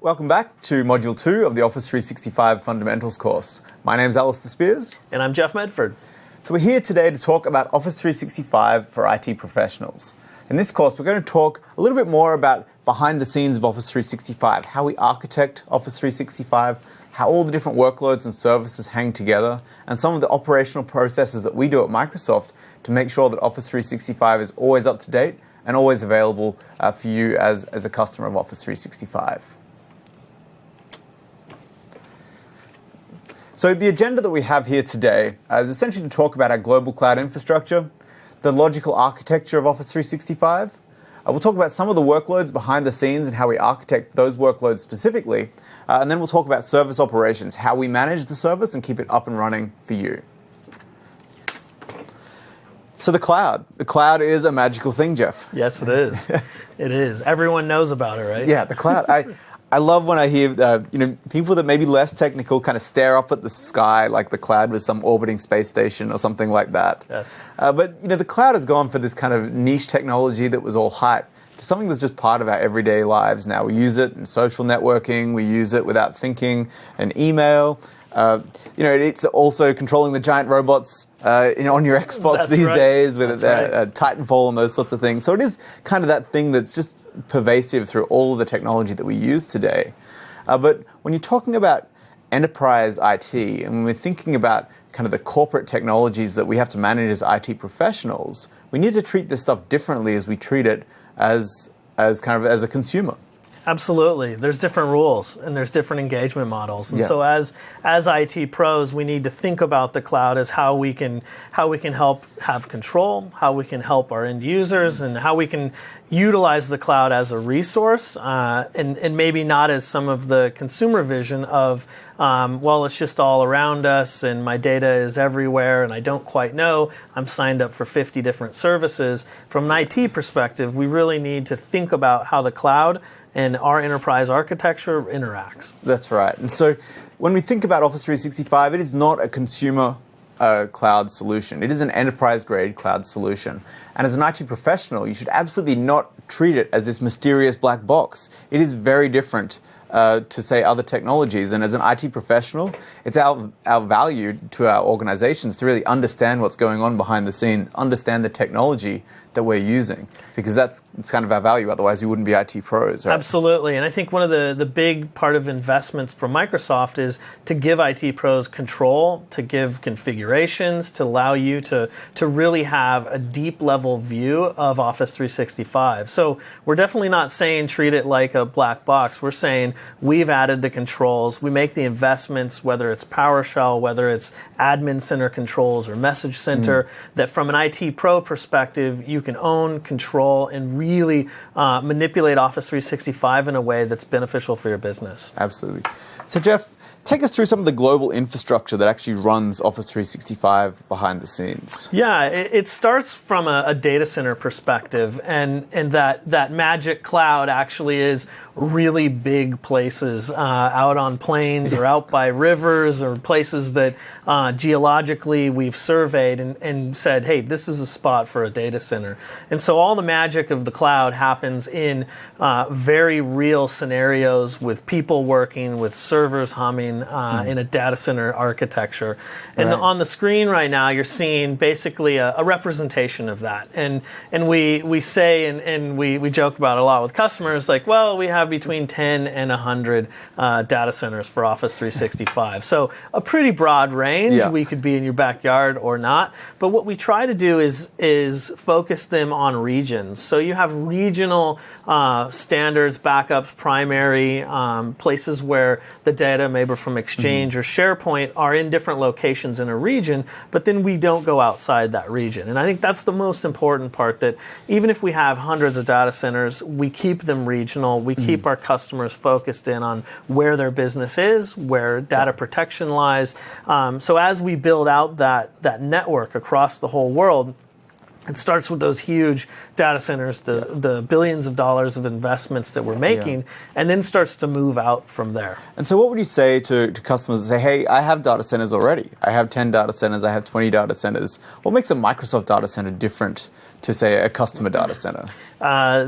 Welcome back to Module 2 of the Office 365 Fundamentals course. My name is Alistair Spears. And I'm Jeff Medford. So we're here today to talk about Office 365 for IT professionals. In this course, we're going to talk a little bit more about behind the scenes of Office 365, how we architect Office 365, how all the different workloads and services hang together, and some of the operational processes that we do at Microsoft to make sure that Office 365 is always up to date and always available for you as a customer of Office 365. So the agenda that we have here today is essentially to talk about our global cloud infrastructure, the logical architecture of Office 365. We'll talk about some of the workloads behind the scenes and how we architect those workloads specifically. And then we'll talk about service operations, how we manage the service and keep it up and running for you. So the cloud. The cloud is a magical thing, Jeff. Yes, it is. It is. Everyone knows about it, right? Yeah, the cloud. I love when I hear people that may be less technical kind of stare up at the sky like the cloud was some orbiting space station or something like that. Yes. But the cloud has gone for this kind of niche technology that was all hype to something that's just part of our everyday lives now. We use it in social networking. We use it without thinking in email. It's also controlling the giant robots on your Xbox That's these right. days with That's right. Titanfall and those sorts of things. So it is kind of that thing that's just pervasive through all of the technology that we use today. But when you're talking about enterprise IT, and when we're thinking about kind of the corporate technologies that we have to manage as IT professionals, we need to treat this stuff differently as we treat it as a consumer. Absolutely. There's different rules and there's different engagement models. And so as IT pros, we need to think about the cloud as how we can help have control, how we can help our end users, and how we can utilize the cloud as a resource, and maybe not as some of the consumer vision of, it's just all around us and my data is everywhere and I don't quite know. I'm signed up for 50 different services. From an IT perspective, we really need to think about how the cloud and our enterprise architecture interacts. That's right. And so when we think about Office 365, it is not a consumer cloud solution. It is an enterprise-grade cloud solution. And as an IT professional, you should absolutely not treat it as this mysterious black box. It is very different to, say, other technologies. And as an IT professional, it's our value to our organizations to really understand what's going on behind the scene, understand the technology that we're using, because it's kind of our value. Otherwise, we wouldn't be IT pros. Right? Absolutely. And I think one of the big part of investments from Microsoft is to give IT pros control, to give configurations, to allow you to really have a deep level view of Office 365. So we're definitely not saying treat it like a black box. We're saying we've added the controls. We make the investments, whether it's PowerShell, whether it's admin center controls or message center, that from an IT pro perspective, you can own, control, and really manipulate Office 365 in a way that's beneficial for your business. Absolutely. So Jeff, take us through some of the global infrastructure that actually runs Office 365 behind the scenes. Yeah, it starts from a data center perspective, and that magic cloud actually is really big places out on plains or out by rivers or places that geologically we've surveyed and said, hey, this is a spot for a data center. And so all the magic of the cloud happens in very real scenarios with people working, with servers humming in a data center architecture. And on the screen right now, you're seeing basically a representation of that. And we say, and we joke about it a lot with customers, like, well, we have between 10 and 100 data centers for Office 365. So a pretty broad range. Yeah. We could be in your backyard or not. But what we try to do is focus them on regions. So you have regional standards, backups, primary, places where the data, maybe from Exchange or SharePoint, are in different locations in a region, but then we don't go outside that region. And I think that's the most important part, that even if we have hundreds of data centers, we keep them regional. We keep our customers focused in on where their business is, where data protection lies. So as we build out that network across the whole world, It starts with those huge data centers, the billions of dollars of investments that we're making, and then starts to move out from there. And so what would you say to customers that say, hey, I have data centers already. I have 10 data centers, I have 20 data centers. What makes a Microsoft data center different to, say, a customer data center?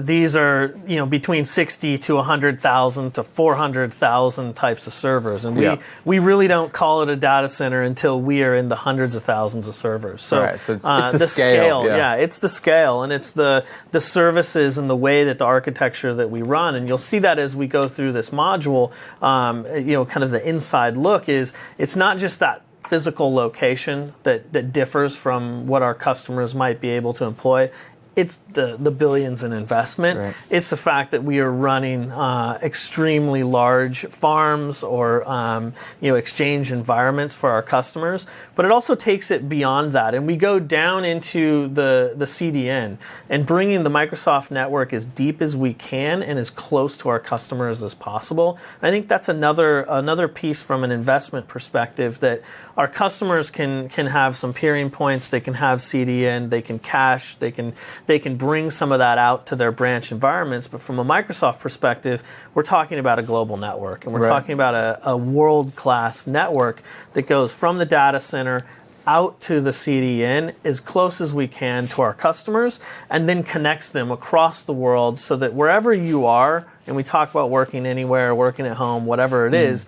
These are, between 60 to 100,000 to 400,000 types of servers, and we really don't call it a data center until we are in the hundreds of thousands of servers. So, it's the scale. It's the scale, and it's the services and the way that the architecture that we run, and you'll see that as we go through this module. Kind of the inside look is it's not just that physical location that differs from what our customers might be able to employ. It's the billions in investment. Right. It's the fact that we are running extremely large farms or exchange environments for our customers. But it also takes it beyond that, and we go down into the CDN and bringing the Microsoft network as deep as we can and as close to our customers as possible. I think that's another piece from an investment perspective, that our customers can have some peering points. They can have CDN. They can cache. They can bring some of that out to their branch environments. But from a Microsoft perspective, we're talking about a global network, and we're talking about a world-class network that goes from the data center out to the CDN as close as we can to our customers, and then connects them across the world so that wherever you are, and we talk about working anywhere, working at home, whatever it is,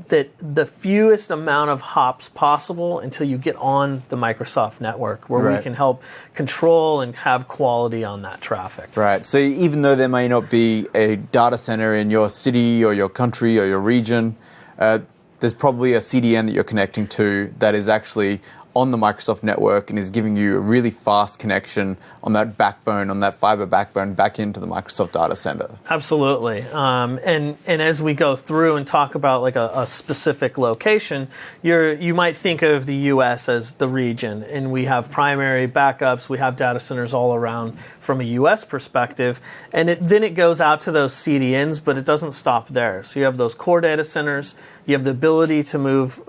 that the fewest amount of hops possible until you get on the Microsoft network, where we can help control and have quality on that traffic. Right. So even though there may not be a data center in your city or your country or your region, there's probably a CDN that you're connecting to that is actually on the Microsoft network and is giving you a really fast connection on that backbone, on that fiber backbone back into the Microsoft data center. Absolutely. And as we go through and talk about like a specific location, you might think of the U.S. as the region, and we have primary backups, we have data centers all around from a U.S. perspective, and then it goes out to those CDNs, but it doesn't stop there. So you have those core data centers, you have the ability to move,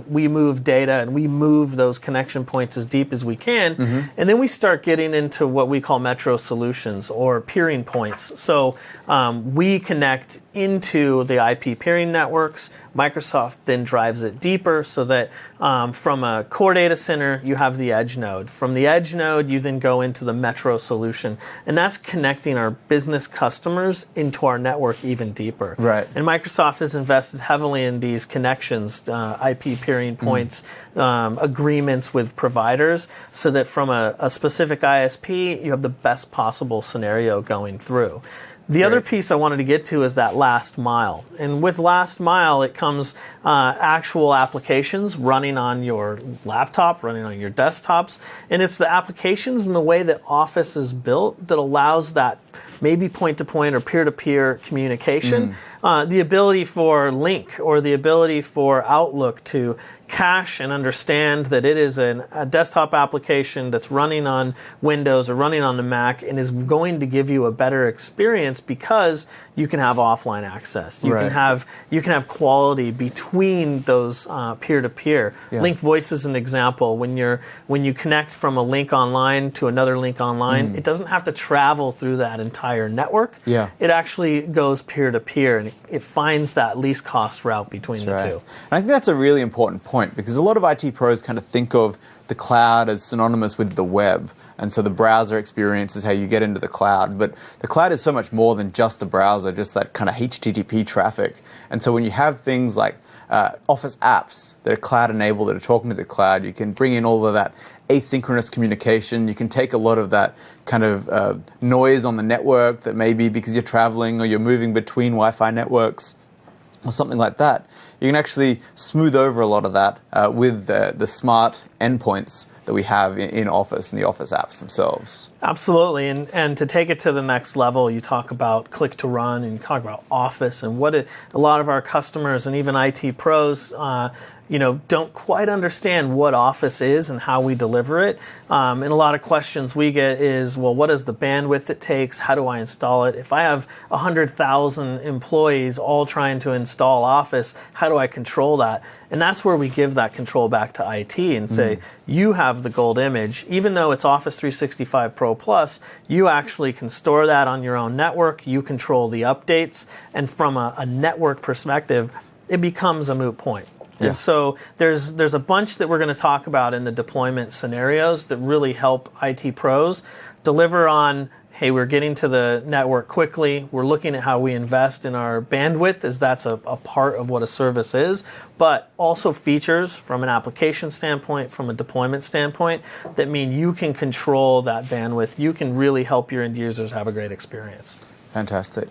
we move data and we move those connection points as deep as we can, and then we start getting into what we call metro solutions or peering points. So we connect into the IP peering networks. Microsoft then drives it deeper so that from a core data center, you have the edge node. From the edge node, you then go into the metro solution. And that's connecting our business customers into our network even deeper. Right. And Microsoft has invested heavily in these connections, IP peering points, agreements with providers, so that from a specific ISP, you have the best possible scenario going through. The other piece I wanted to get to is that last mile. And with last mile, it comes actual applications running on your laptop, running on your desktops. And it's the applications and the way that Office is built that allows that maybe point-to-point or peer-to-peer communication. The ability for Lync or the ability for Outlook to cache and understand that it is a desktop application that's running on Windows or running on the Mac and is going to give you a better experience because you can have offline access. You can have quality between those peer-to-peer. Lync Voice is an example. When you connect from a link online to another link online, it doesn't have to travel through that entire network. It actually goes peer-to-peer, and it finds that least cost route between the two. And I think that's a really important point, because a lot of IT pros kind of think of the cloud as synonymous with the web. And so the browser experience is how you get into the cloud. But the cloud is so much more than just a browser, just that kind of HTTP traffic. And so when you have things like Office apps that are cloud-enabled, that are talking to the cloud, you can bring in all of that asynchronous communication. You can take a lot of that kind of noise on the network that may be because you're traveling or you're moving between Wi-Fi networks or something like that. You can actually smooth over a lot of that with the smart endpoints that we have in Office and the Office apps themselves. Absolutely, and to take it to the next level, you talk about click to run and you talk about Office and what a lot of our customers and even IT pros don't quite understand what Office is and how we deliver it. And a lot of questions we get is, well, what is the bandwidth it takes? How do I install it? If I have 100,000 employees all trying to install Office, how do I control that? And that's where we give that control back to IT and say, you have the gold image. Even though it's Office 365 Pro Plus, you actually can store that on your own network. You control the updates. And from a network perspective, it becomes a moot point. Yeah. And so there's a bunch that we're going to talk about in the deployment scenarios that really help IT pros deliver on, hey, we're getting to the network quickly. We're looking at how we invest in our bandwidth, as that's a part of what a service is, but also features from an application standpoint, from a deployment standpoint, that mean you can control that bandwidth. You can really help your end users have a great experience. Fantastic.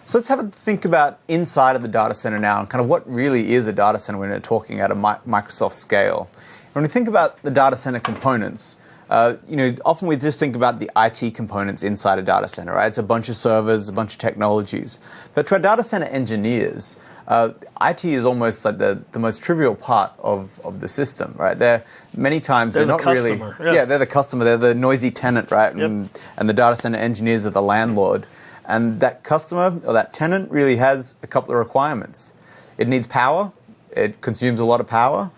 So let's have a think about inside of the data center now and kind of what really is a data center when we're talking at a Microsoft scale. When we think about the data center components, often we just think about the IT components inside a data center, right? It's a bunch of servers, a bunch of technologies. But to our data center engineers, IT is almost like the most trivial part of the system, right? They're many times they're not customer. really. Yeah, they're the customer. They're the noisy tenant, right? Yep. And the data center engineers are the landlord. And that customer or that tenant really has a couple of requirements. It needs power, it consumes a lot of power,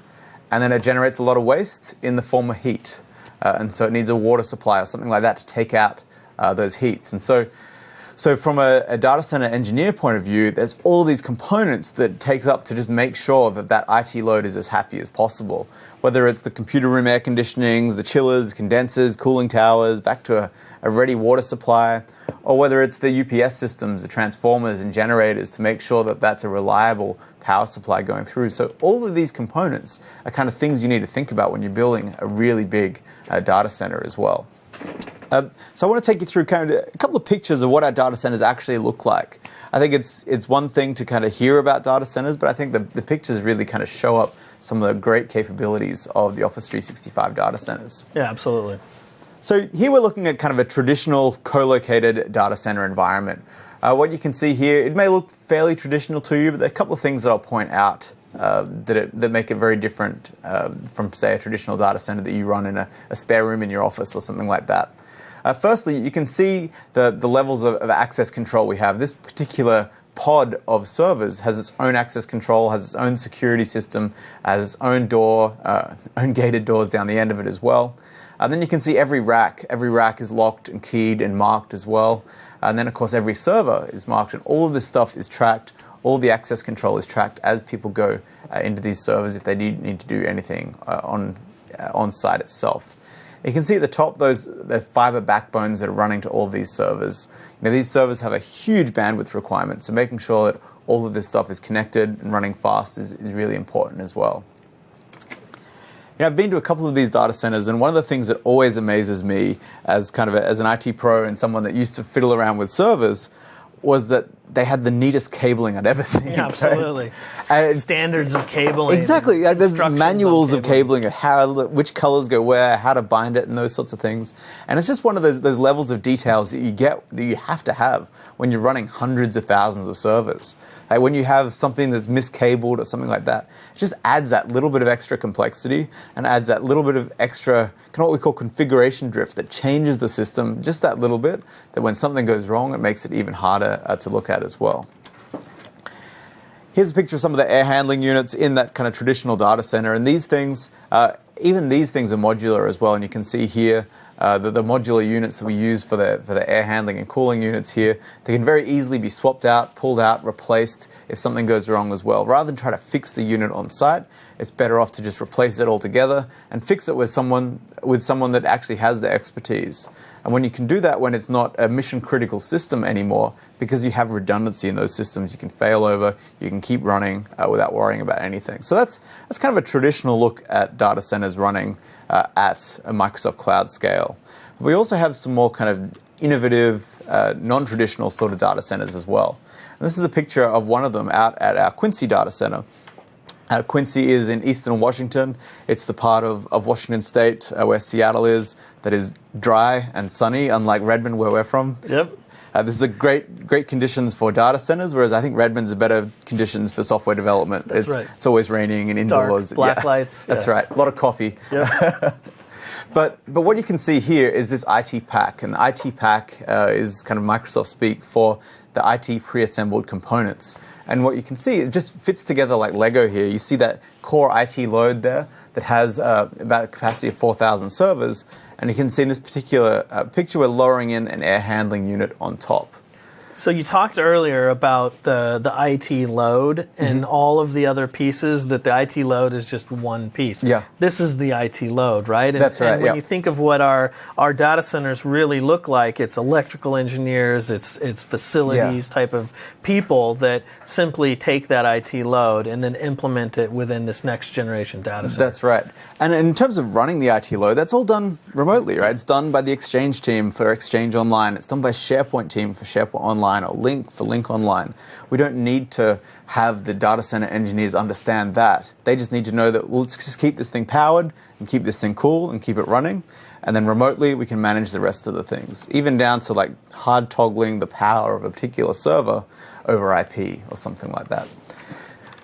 and then it generates a lot of waste in the form of heat. And so it needs a water supply or something like that to take out those heats. And so from a data center engineer point of view, there's all these components that it takes up to just make sure that IT load is as happy as possible. Whether it's the computer room air conditionings, the chillers, condensers, cooling towers, back to a ready water supply, or whether it's the UPS systems, the transformers and generators to make sure that that's a reliable power supply going through. So all of these components are kind of things you need to think about when you're building a really big data center as well. So I want to take you through kind of a couple of pictures of what our data centers actually look like. I think it's one thing to kind of hear about data centers, but I think the pictures really kind of show up some of the great capabilities of the Office 365 data centers. Yeah, absolutely. So here we're looking at kind of a traditional co-located data center environment. What you can see here, it may look fairly traditional to you, but there are a couple of things that I'll point out that make it very different from, say, a traditional data center that you run in a spare room in your office or something like that. Firstly, you can see the levels of access control we have. This particular pod of servers has its own access control, has its own security system, has its own door, own gated doors down the end of it as well. And then you can see every rack is locked and keyed and marked as well. And then, of course, every server is marked, and all of this stuff is tracked. All the access control is tracked as people go into these servers if they need to do anything on site itself. You can see at the top the fiber backbones that are running to all of these servers. These servers have a huge bandwidth requirement, so making sure that all of this stuff is connected and running fast is really important as well. I've been to a couple of these data centers, and one of the things that always amazes me as an IT pro and someone that used to fiddle around with servers was that they had the neatest cabling I'd ever seen. Yeah, absolutely. Standards of cabling. Exactly. There's manuals of cabling, of which colors go where, how to bind it, and those sorts of things. And it's just one of those levels of details that you have to have when you're running hundreds of thousands of servers. Like when you have something that's miscabled or something like that, it just adds that little bit of extra complexity and adds that little bit of extra, kind of what we call configuration drift, that changes the system just that little bit, that when something goes wrong, it makes it even harder to look at as well. Here's a picture of some of the air handling units in that kind of traditional data center. And these things, even these things are modular as well. And you can see here the modular units that we use for the air handling and cooling units here. They can very easily be swapped out, pulled out, replaced if something goes wrong as well. Rather than try to fix the unit on site, it's better off to just replace it altogether and fix it with someone that actually has the expertise. And when you can do that, when it's not a mission-critical system anymore, because you have redundancy in those systems, you can fail over, you can keep running without worrying about anything. So that's kind of a traditional look at data centers running at a Microsoft Cloud scale. But we also have some more kind of innovative, non-traditional sort of data centers as well. And this is a picture of one of them out at our Quincy data center. Quincy is in eastern Washington. It's the part of Washington State where Seattle is, that is dry and sunny, unlike Redmond, where we're from. Yep. This is a great conditions for data centers, whereas I think Redmond's are better conditions for software development. That's right. It's always raining and indoors. Dark, black lights. That's right. A lot of coffee. Yeah. But what you can see here is this IT pack, and the IT pack is kind of Microsoft speak for the IT pre-assembled components. And what you can see, it just fits together like Lego here. You see that core IT load there that has about a capacity of 4,000 servers. And you can see in this particular picture, we're lowering in an air handling unit on top. So you talked earlier about the IT load and all of the other pieces, that the IT load is just one piece. Yeah. This is the IT load, right? And, That's right, and when you think of what our data centers really look like, it's electrical engineers, it's facilities type of people that simply take that IT load and then implement it within this next generation data center. That's right. And in terms of running the IT load, that's all done remotely, right? It's done by the Exchange team for Exchange Online. It's done by SharePoint team for SharePoint Online, or Link for Link Online. We don't need to have the data center engineers understand that. They just need to know that, well, let's just keep this thing powered and keep this thing cool and keep it running. And then remotely, we can manage the rest of the things, even down to like hard toggling the power of a particular server over IP or something like that.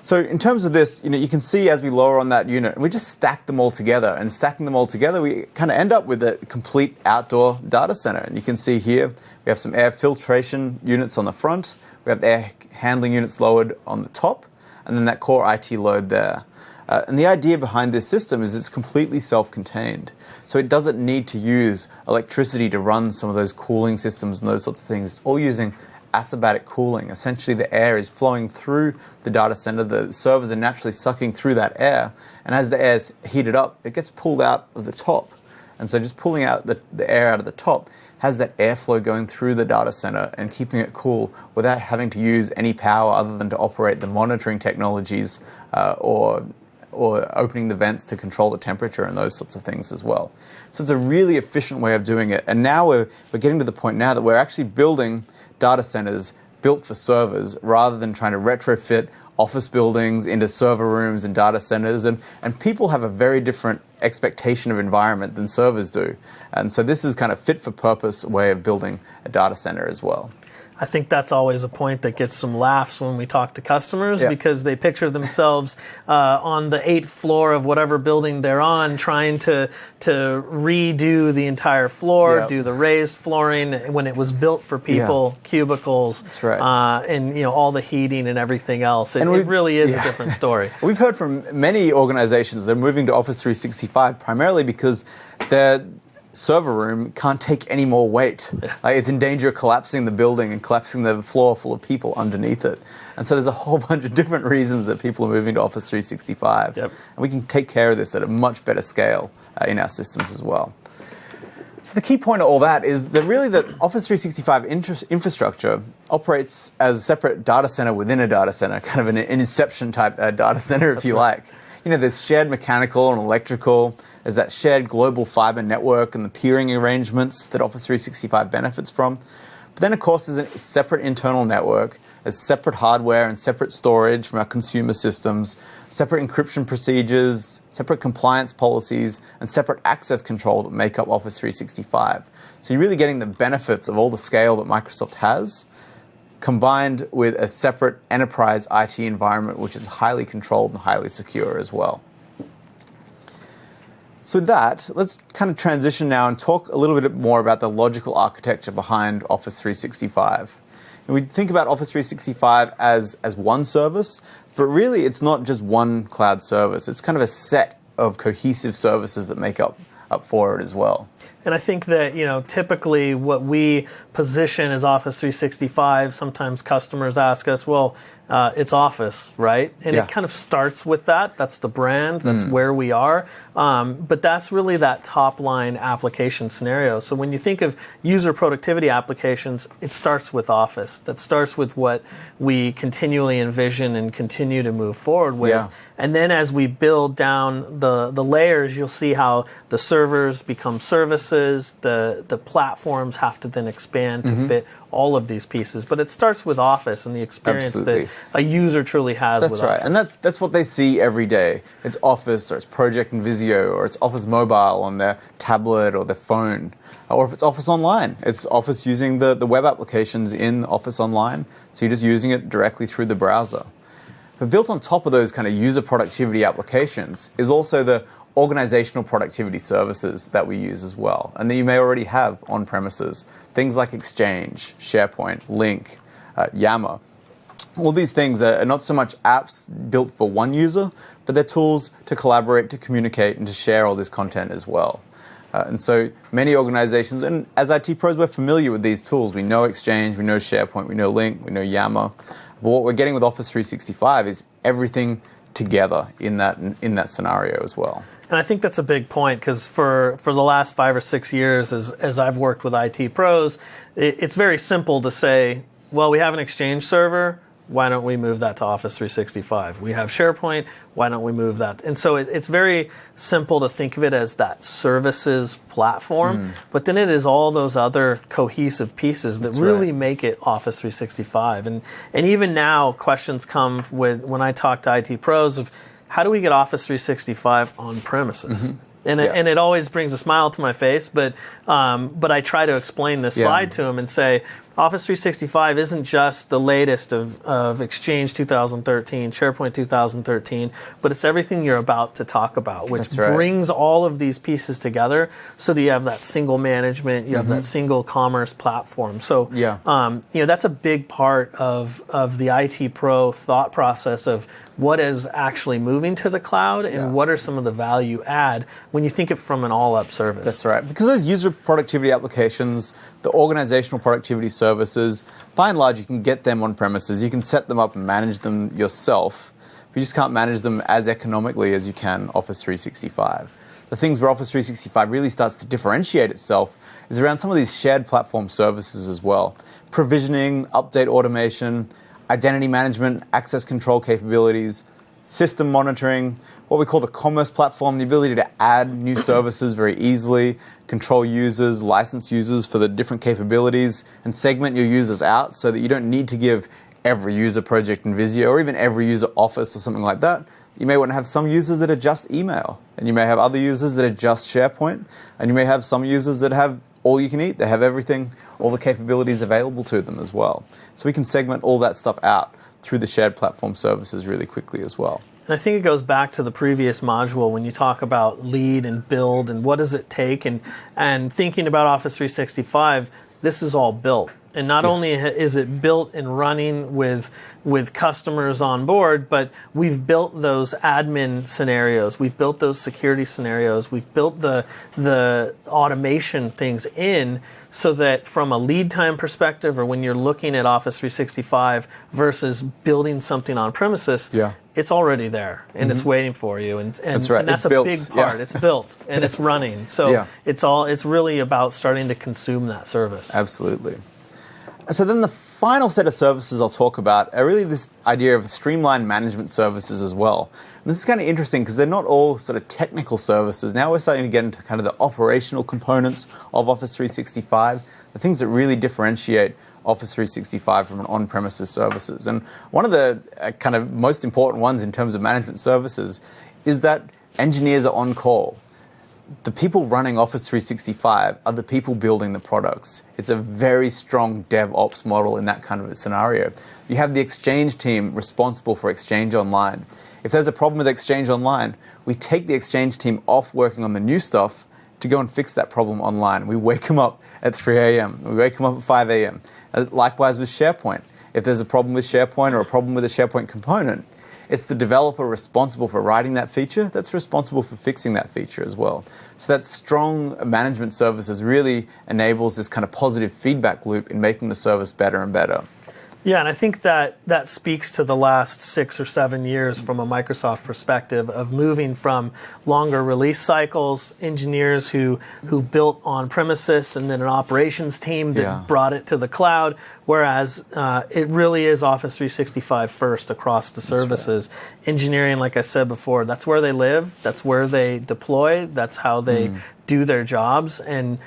So in terms of this, you can see as we lower on that unit, and we just stack them all together. And stacking them all together, we kind of end up with a complete outdoor data center. And you can see here, we have some air filtration units on the front. We have air handling units lowered on the top, and then that core IT load there. And the idea behind this system is it's completely self-contained. So it doesn't need to use electricity to run some of those cooling systems and those sorts of things. It's all using abatic cooling. Essentially, the air is flowing through the data center. The servers are naturally sucking through that air. And as the air is heated up, it gets pulled out of the top. And so just pulling out the air out of the top has that airflow going through the data center and keeping it cool without having to use any power other than to operate the monitoring technologies or opening the vents to control the temperature and those sorts of things as well. So it's a really efficient way of doing it. And now we're getting to the point now that we're actually building data centers built for servers rather than trying to retrofit office buildings into server rooms and data centers. And people have a very different expectation of environment than servers do. And so this is kind of fit for purpose way of building a data center as well. I think that's always a point that gets some laughs when we talk to customers, because they picture themselves on the 8th floor of whatever building they're on, trying to redo the entire floor, do the raised flooring when it was built for people, cubicles, that's right. And all the heating and everything else. It really is a different story. We've heard from many organizations that are moving to Office 365 primarily because they're server room can't take any more weight. It's in danger of collapsing the building and collapsing the floor full of people underneath it. And so there's a whole bunch of different reasons that people are moving to Office 365. And we can take care of this at a much better scale in our systems as well. So the key point of all that is that really that Office 365 infrastructure operates as a separate data center within a data center, kind of an inception type data center, if you like. There's shared mechanical and electrical. There's that shared global fiber network and the peering arrangements that Office 365 benefits from. But then, of course, there's a separate internal network. There's separate hardware and separate storage from our consumer systems, separate encryption procedures, separate compliance policies, and separate access control that make up Office 365. So you're really getting the benefits of all the scale that Microsoft has, combined with a separate enterprise IT environment, which is highly controlled and highly secure as well. So with that, let's kind of transition now and talk a little bit more about the logical architecture behind Office 365. And we think about Office 365 as one service, but really it's not just one cloud service. It's kind of a set of cohesive services that make up for it as well. And I think that, typically what we position as Office 365, sometimes customers ask us, well, it's Office, right? And it kind of starts with that. That's the brand. That's where we are. But that's really that top-line application scenario. So when you think of user productivity applications, it starts with Office. That starts with what we continually envision and continue to move forward with. And then as we build down the layers, you'll see how the servers become services. The platforms have to then expand to fit all of these pieces. But it starts with Office and the experience that a user truly has with Office. That's right, and that's what they see every day. It's Office, or it's Project and Visio, or it's Office Mobile on their tablet or their phone. Or if it's Office Online, it's Office using the web applications in Office Online, so you're just using it directly through the browser. But built on top of those kind of user productivity applications is also the organizational productivity services that we use as well, and that you may already have on premises. Things like Exchange, SharePoint, Lync, Yammer. All these things are not so much apps built for one user, but they're tools to collaborate, to communicate, and to share all this content as well. And so many organizations, and as IT pros, we're familiar with these tools. We know Exchange, we know SharePoint, we know Lync, we know Yammer. But what we're getting with Office 365 is everything together in that scenario as well. And I think that's a big point, because for the last 5 or 6 years, as I've worked with IT pros, it's very simple to say, well, we have an Exchange server. Why don't we move that to Office 365? We have SharePoint. Why don't we move that? And so it's very simple to think of it as that services platform, but then it is all those other cohesive pieces that really make it Office 365. And even now, questions come when I talk to IT pros of, how do we get Office 365 on premises? And it always brings a smile to my face, but I try to explain this slide to them and say, Office 365 isn't just the latest of Exchange 2013, SharePoint 2013, but it's everything you're about to talk about, which brings all of these pieces together so that you have that single management, you have that single commerce platform. So that's a big part of the IT pro thought process of what is actually moving to the cloud and what are some of the value add when you think of it from an all-up service. That's right. Because those user productivity applications, the organizational productivity services, by and large, you can get them on premises. You can set them up and manage them yourself, but you just can't manage them as economically as you can Office 365. The things where Office 365 really starts to differentiate itself is around some of these shared platform services as well. Provisioning, update automation, identity management, access control capabilities, system monitoring, what we call the commerce platform, the ability to add new services very easily, control users, license users for the different capabilities, and segment your users out so that you don't need to give every user Project and Visio or even every user Office or something like that. You may want to have some users that are just email, and you may have other users that are just SharePoint, and you may have some users that have all you can eat. They have everything, all the capabilities available to them as well. So we can segment all that stuff out through the shared platform services really quickly as well. And I think it goes back to the previous module when you talk about lead and build and what does it take, and thinking about Office 365, this is all built. And not only is it built and running with customers on board, but we've built those admin scenarios, we've built those security scenarios, we've built the automation things in so that from a lead time perspective, or when you're looking at Office 365 versus building something on premises, it's already there and it's waiting for you. And that's right. And that's a big part. It's built and it's running. So it's really about starting to consume that service. Absolutely. So then the final set of services I'll talk about are really this idea of streamlined management services as well. And this is kind of interesting because they're not all sort of technical services. Now we're starting to get into kind of the operational components of Office 365, the things that really differentiate Office 365 from an on-premises services. And one of the kind of most important ones in terms of management services is that engineers are on call. The people running Office 365 are the people building the products. It's a very strong DevOps model in that kind of a scenario. You have the Exchange team responsible for Exchange Online. If there's a problem with Exchange Online, we take the Exchange team off working on the new stuff to go and fix that problem online. We wake them up at 3 a.m. We wake them up at 5 a.m. Likewise with SharePoint. If there's a problem with SharePoint or a problem with a SharePoint component, it's the developer responsible for writing that feature that's responsible for fixing that feature as well. So that strong management services really enables this kind of positive feedback loop in making the service better and better. Yeah, and I think that speaks to the last 6 or 7 years from a Microsoft perspective of moving from longer release cycles, engineers who built on premises, and then an operations team that brought it to the cloud, whereas it really is Office 365 first across the services. Engineering, like I said before, that's where they live, that's where they deploy, that's how they do their jobs, and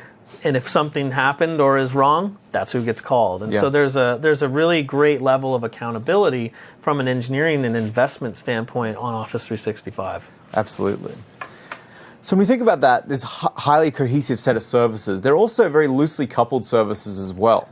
if something happened or is wrong, that's who gets called. And so there's a really great level of accountability from an engineering and investment standpoint on Office 365. Absolutely. So when we think about that, this highly cohesive set of services, they're also very loosely coupled services as well.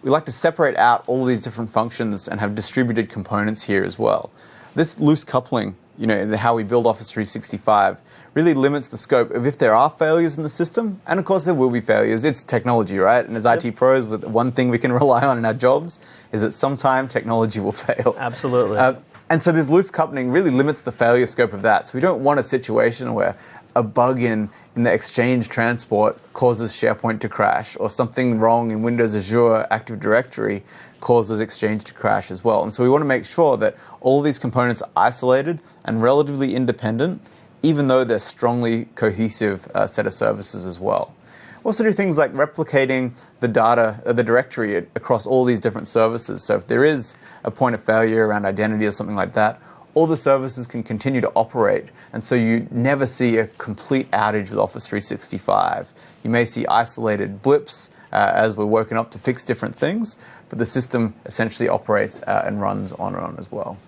We like to separate out all these different functions and have distributed components here as well. This loose coupling, in how we build Office 365, really limits the scope of if there are failures in the system, and of course there will be failures. It's technology, right? And as IT pros, one thing we can rely on in our jobs is that sometime technology will fail. Absolutely. And so this loose coupling really limits the failure scope of that. So we don't want a situation where a bug in the Exchange transport causes SharePoint to crash, or something wrong in Windows Azure Active Directory causes Exchange to crash as well. And so we want to make sure that all these components are isolated and relatively independent, even though they're strongly cohesive set of services as well. We also do things like replicating the data, the directory across all these different services. So if there is a point of failure around identity or something like that, all the services can continue to operate. And so you never see a complete outage with Office 365. You may see isolated blips as we're working up to fix different things, but the system essentially operates and runs on and on as well.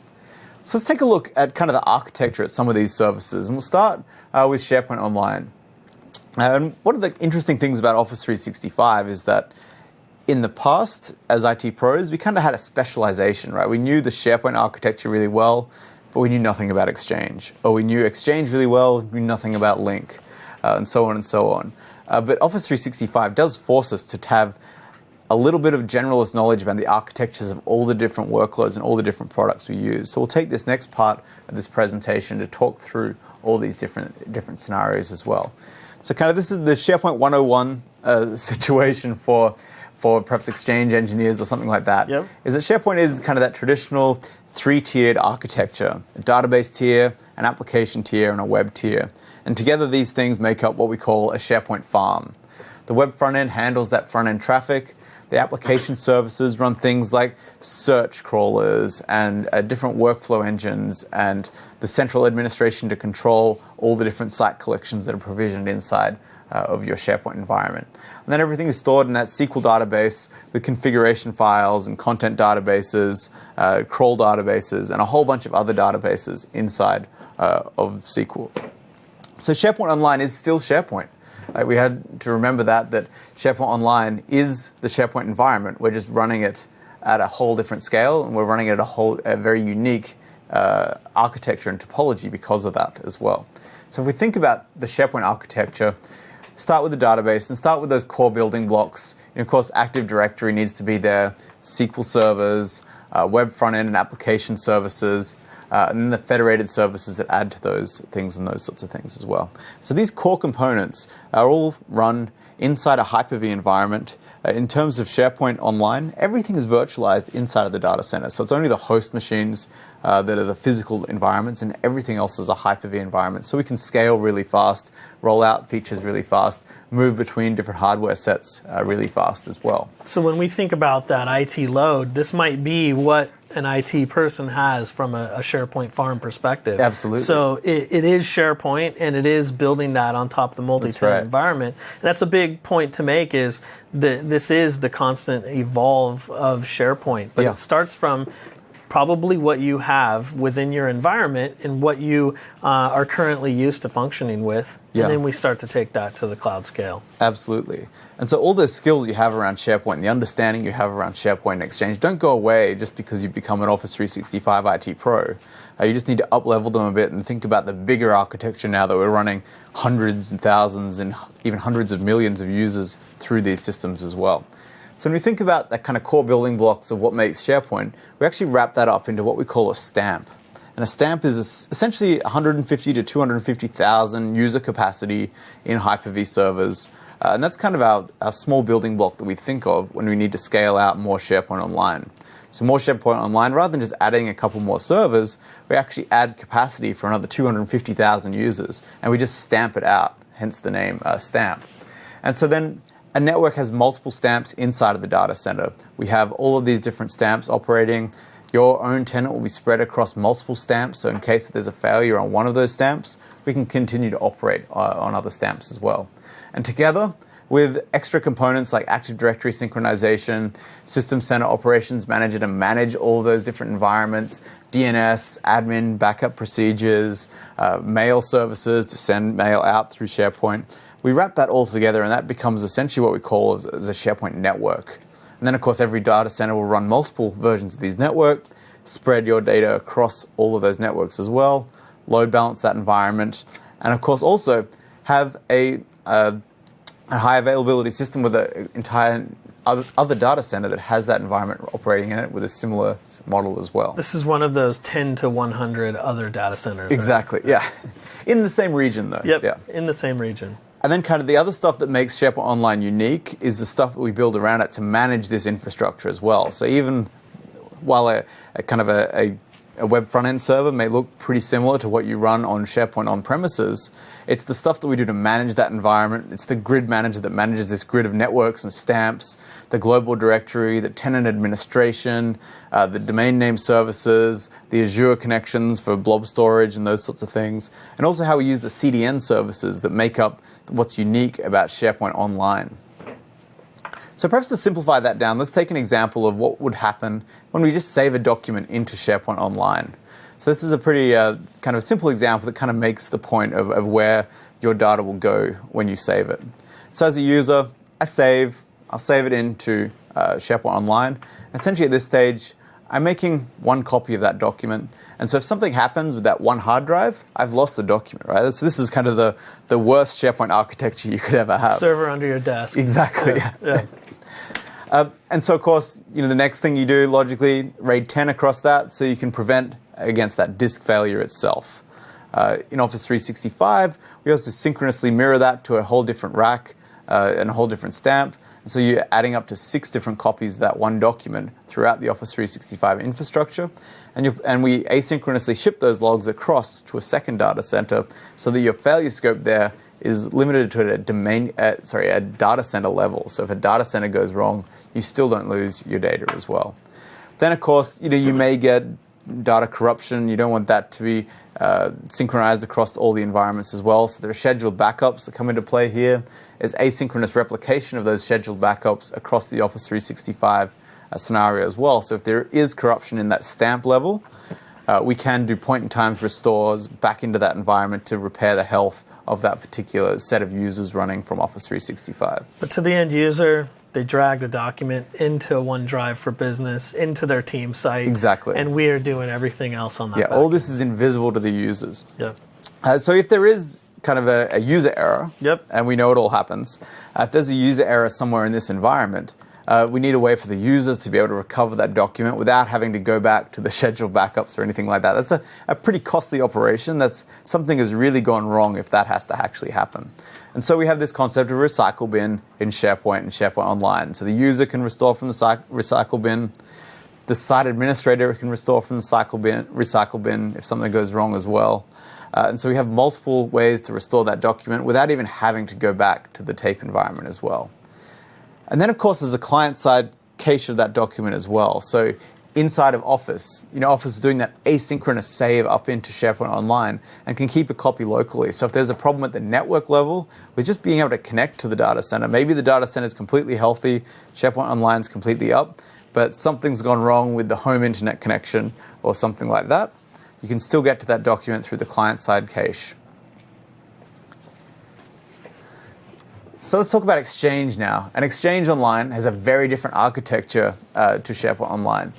So let's take a look at kind of the architecture at some of these services. And we'll start with SharePoint Online. And one of the interesting things about Office 365 is that in the past, as IT pros, we kind of had a specialization, right? We knew the SharePoint architecture really well, but we knew nothing about Exchange. Or we knew Exchange really well, knew nothing about Link, and so on and so on. But Office 365 does force us to have a little bit of generalist knowledge about the architectures of all the different workloads and all the different products we use. So we'll take this next part of this presentation to talk through all these different scenarios as well. So kind of this is the SharePoint 101 situation for perhaps Exchange engineers or something like that. Yep. Is that SharePoint is kind of that traditional three-tiered architecture: a database tier, an application tier, and a web tier. And together these things make up what we call a SharePoint farm. The web front end handles that front end traffic. The application services run things like search crawlers and different workflow engines and the central administration to control all the different site collections that are provisioned inside of your SharePoint environment. And then everything is stored in that SQL database with configuration files and content databases, crawl databases, and a whole bunch of other databases inside of SQL. So SharePoint Online is still SharePoint. We had to remember that SharePoint Online is the SharePoint environment. We're just running it at a whole different scale, and we're running it at a very unique architecture and topology because of that as well. So if we think about the SharePoint architecture, start with the database and start with those core building blocks. And of course, Active Directory needs to be there, SQL servers, web front end and application services, and then the federated services that add to those things and those sorts of things as well. So these core components are all run inside a Hyper-V environment. In terms of SharePoint Online, everything is virtualized inside of the data center. So it's only the host machines that are the physical environments, and everything else is a Hyper-V environment. So we can scale really fast, roll out features really fast, move between different hardware sets really fast as well. So when we think about that IT load, this might be what an IT person has from a SharePoint farm perspective. Absolutely. So it is SharePoint, and it is building that on top of the multi-tenant environment. And that's a big point to make, is that this is the constant evolve of SharePoint. But it starts from probably what you have within your environment and what you are currently used to functioning with. And then we start to take that to the cloud scale. Absolutely. And so all those skills you have around SharePoint and the understanding you have around SharePoint and Exchange don't go away just because you become an Office 365 IT pro. You just need to up-level them a bit and think about the bigger architecture now that we're running hundreds and thousands and even hundreds of millions of users through these systems as well. So when we think about that kind of core building blocks of what makes SharePoint, we actually wrap that up into what we call a stamp. And a stamp is essentially 150 to 250,000 user capacity in Hyper-V servers. And that's kind of our small building block that we think of when we need to scale out more SharePoint Online. So more SharePoint Online, rather than just adding a couple more servers, we actually add capacity for another 250,000 users, and we just stamp it out, hence the name stamp. And so then a network has multiple stamps inside of the data center. We have all of these different stamps operating. Your own tenant will be spread across multiple stamps, so in case there's a failure on one of those stamps, we can continue to operate on other stamps as well. And together, with extra components like Active Directory synchronization, System Center Operations Manager to manage all those different environments, DNS, admin, backup procedures, mail services to send mail out through SharePoint, we wrap that all together, and that becomes essentially what we call as a SharePoint network. And then, of course, every data center will run multiple versions of these networks, spread your data across all of those networks as well, load balance that environment, and, of course, also have a high availability system with an entire other data center that has that environment operating in it with a similar model as well. This is one of those 10 to 100 other data centers. Exactly, right? yeah. In the same region, though. Yep, yeah. In the same region. And then kind of the other stuff that makes SharePoint Online unique is the stuff that we build around it to manage this infrastructure as well. So even while a web front-end server may look pretty similar to what you run on SharePoint on-premises, it's the stuff that we do to manage that environment. It's the grid manager that manages this grid of networks and stamps, the global directory, the tenant administration, the domain name services, the Azure connections for blob storage and those sorts of things, and also how we use the CDN services that make up what's unique about SharePoint Online. So perhaps to simplify that down, let's take an example of what would happen when we just save a document into SharePoint Online. So this is a pretty kind of simple example that kind of makes the point of where your data will go when you save it. So as a user, I'll save it into SharePoint Online. Essentially at this stage, I'm making one copy of that document. And so if something happens with that one hard drive, I've lost the document, right? So this is kind of the worst SharePoint architecture you could ever have. Server under your desk. Exactly. Yeah. And so, of course, the next thing you do, logically, RAID 10 across that so you can prevent against that disk failure itself. In Office 365, we also synchronously mirror that to a whole different rack and a whole different stamp. And so you're adding up to 6 different copies of that one document throughout the Office 365 infrastructure. And we asynchronously ship those logs across to a second data center so that your failure scope there is limited to a data center level. So if a data center goes wrong, you still don't lose your data as well. Then, of course, you may get data corruption. You don't want that to be synchronized across all the environments as well. So there are scheduled backups that come into play here. There's asynchronous replication of those scheduled backups across the Office 365 scenario as well. So if there is corruption in that stamp level, we can do point-in-time restores back into that environment to repair the health of that particular set of users running from Office 365. But to the end user, they drag the document into OneDrive for Business, into their team site. Exactly. And we are doing everything else on that. Yeah, all this is invisible to the users. Yep. So if there is kind of a user error, yep, and we know it all happens, if there's a user error somewhere in this environment, we need a way for the users to be able to recover that document without having to go back to the scheduled backups or anything like that. That's a pretty costly operation. That's something has really gone wrong if that has to actually happen. And so we have this concept of recycle bin in SharePoint and SharePoint Online. So the user can restore from the recycle bin. The site administrator can restore from the recycle bin if something goes wrong as well. And so we have multiple ways to restore that document without even having to go back to the tape environment as well. And then, of course, there's a client-side cache of that document as well. So inside of Office, Office is doing that asynchronous save up into SharePoint Online and can keep a copy locally. So if there's a problem at the network level with just being able to connect to the data center, maybe the data center is completely healthy, SharePoint Online is completely up, but something's gone wrong with the home internet connection or something like that, you can still get to that document through the client-side cache. So let's talk about Exchange now. And Exchange Online has a very different architecture to SharePoint Online.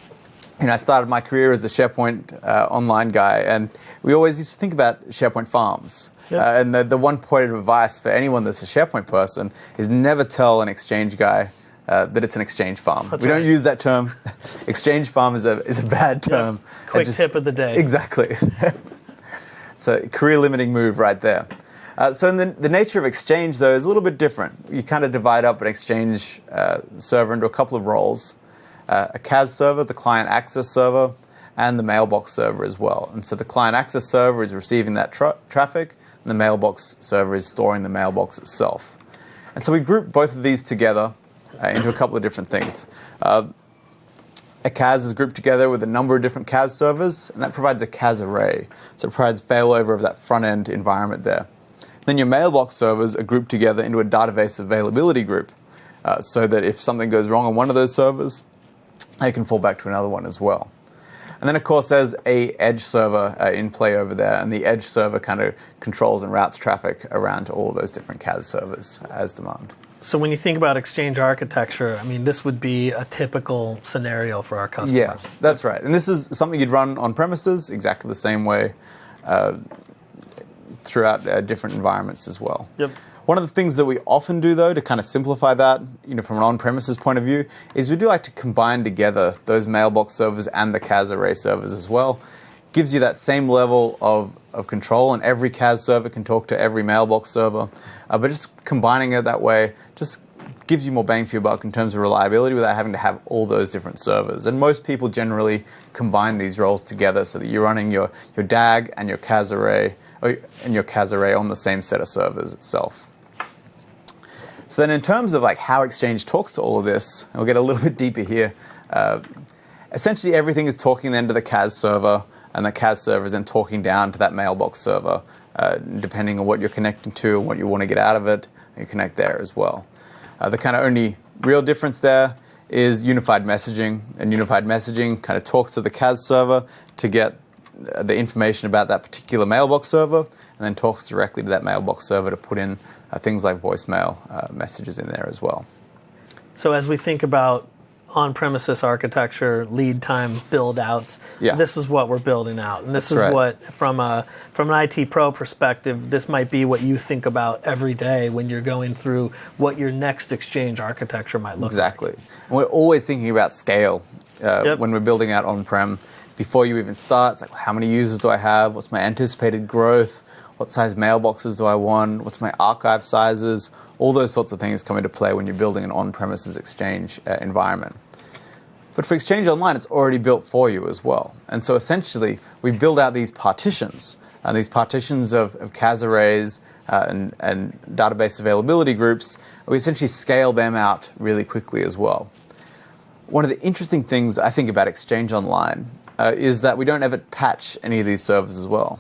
I started my career as a SharePoint Online guy, and we always used to think about SharePoint farms. Yep. And the one point of advice for anyone that's a SharePoint person is never tell an Exchange guy that it's an Exchange farm. We don't use that term. Exchange farm is a bad term. Yep. Quick tip of the day. Exactly. So career-limiting move right there. So in the nature of Exchange, though, is a little bit different. You kind of divide up an Exchange server into a couple of roles. A CAS server, the client access server, and the mailbox server as well. And so the client access server is receiving that traffic, and the mailbox server is storing the mailbox itself. And so we group both of these together into a couple of different things. A CAS is grouped together with a number of different CAS servers, and that provides a CAS array. So it provides failover of that front-end environment there. Then your mailbox servers are grouped together into a database availability group, so that if something goes wrong on one of those servers, they can fall back to another one as well. And then, of course, there's a edge server in play over there, and the edge server kind of controls and routes traffic around to all of those different CAS servers as demand. So when you think about Exchange architecture, I mean, this would be a typical scenario for our customers. Yeah, that's right. And this is something you'd run on premises exactly the same way throughout different environments as well. Yep. One of the things that we often do, though, to kind of simplify that, from an on-premises point of view, is we do like to combine together those mailbox servers and the CAS array servers as well. Gives you that same level of control, and every CAS server can talk to every mailbox server. But just combining it that way just gives you more bang for your buck in terms of reliability without having to have all those different servers. And most people generally combine these roles together so that you're running your DAG and your CAS array, and your CAS array on the same set of servers itself. So then in terms of like how Exchange talks to all of this, and we'll get a little bit deeper here, essentially everything is talking then to the CAS server, and the CAS server is then talking down to that mailbox server, depending on what you're connecting to and what you want to get out of it, you connect there as well. The kind of only real difference there is unified messaging, and unified messaging kind of talks to the CAS server to get the information about that particular mailbox server, and then talks directly to that mailbox server to put in things like voicemail messages in there as well. So as we think about on-premises architecture, lead times, build-outs, this is what we're building out. And this is what, from an IT pro perspective, this might be what you think about every day when you're going through what your next Exchange architecture might look like. Exactly. And we're always thinking about scale when we're building out on-prem. Before you even start, it's like, how many users do I have? What's my anticipated growth? What size mailboxes do I want? What's my archive sizes? All those sorts of things come into play when you're building an on-premises Exchange environment. But for Exchange Online, it's already built for you as well. And so essentially, we build out these partitions, and these partitions of CAS arrays and database availability groups. We essentially scale them out really quickly as well. One of the interesting things I think about Exchange Online is that we don't ever patch any of these servers as well.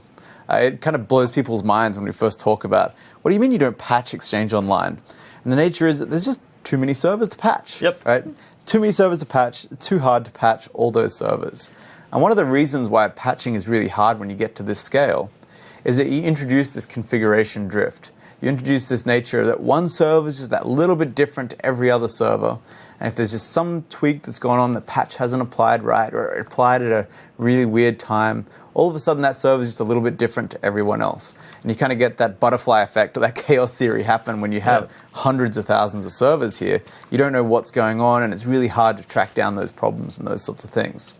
It kind of blows people's minds when we first talk about, what do you mean you don't patch Exchange Online? And the nature is that there's just too many servers to patch. Right? Too many servers to patch, too hard to patch all those servers. And one of the reasons why patching is really hard when you get to this scale is that you introduce this configuration drift. You introduce this nature that one server is just that little bit different to every other server. And if there's just some tweak that's going on, the patch hasn't applied right, or it applied at a really weird time, all of a sudden that server is just a little bit different to everyone else. And you kind of get that butterfly effect or that chaos theory happen when you have hundreds of thousands of servers here. You don't know what's going on, and it's really hard to track down those problems and those sorts of things.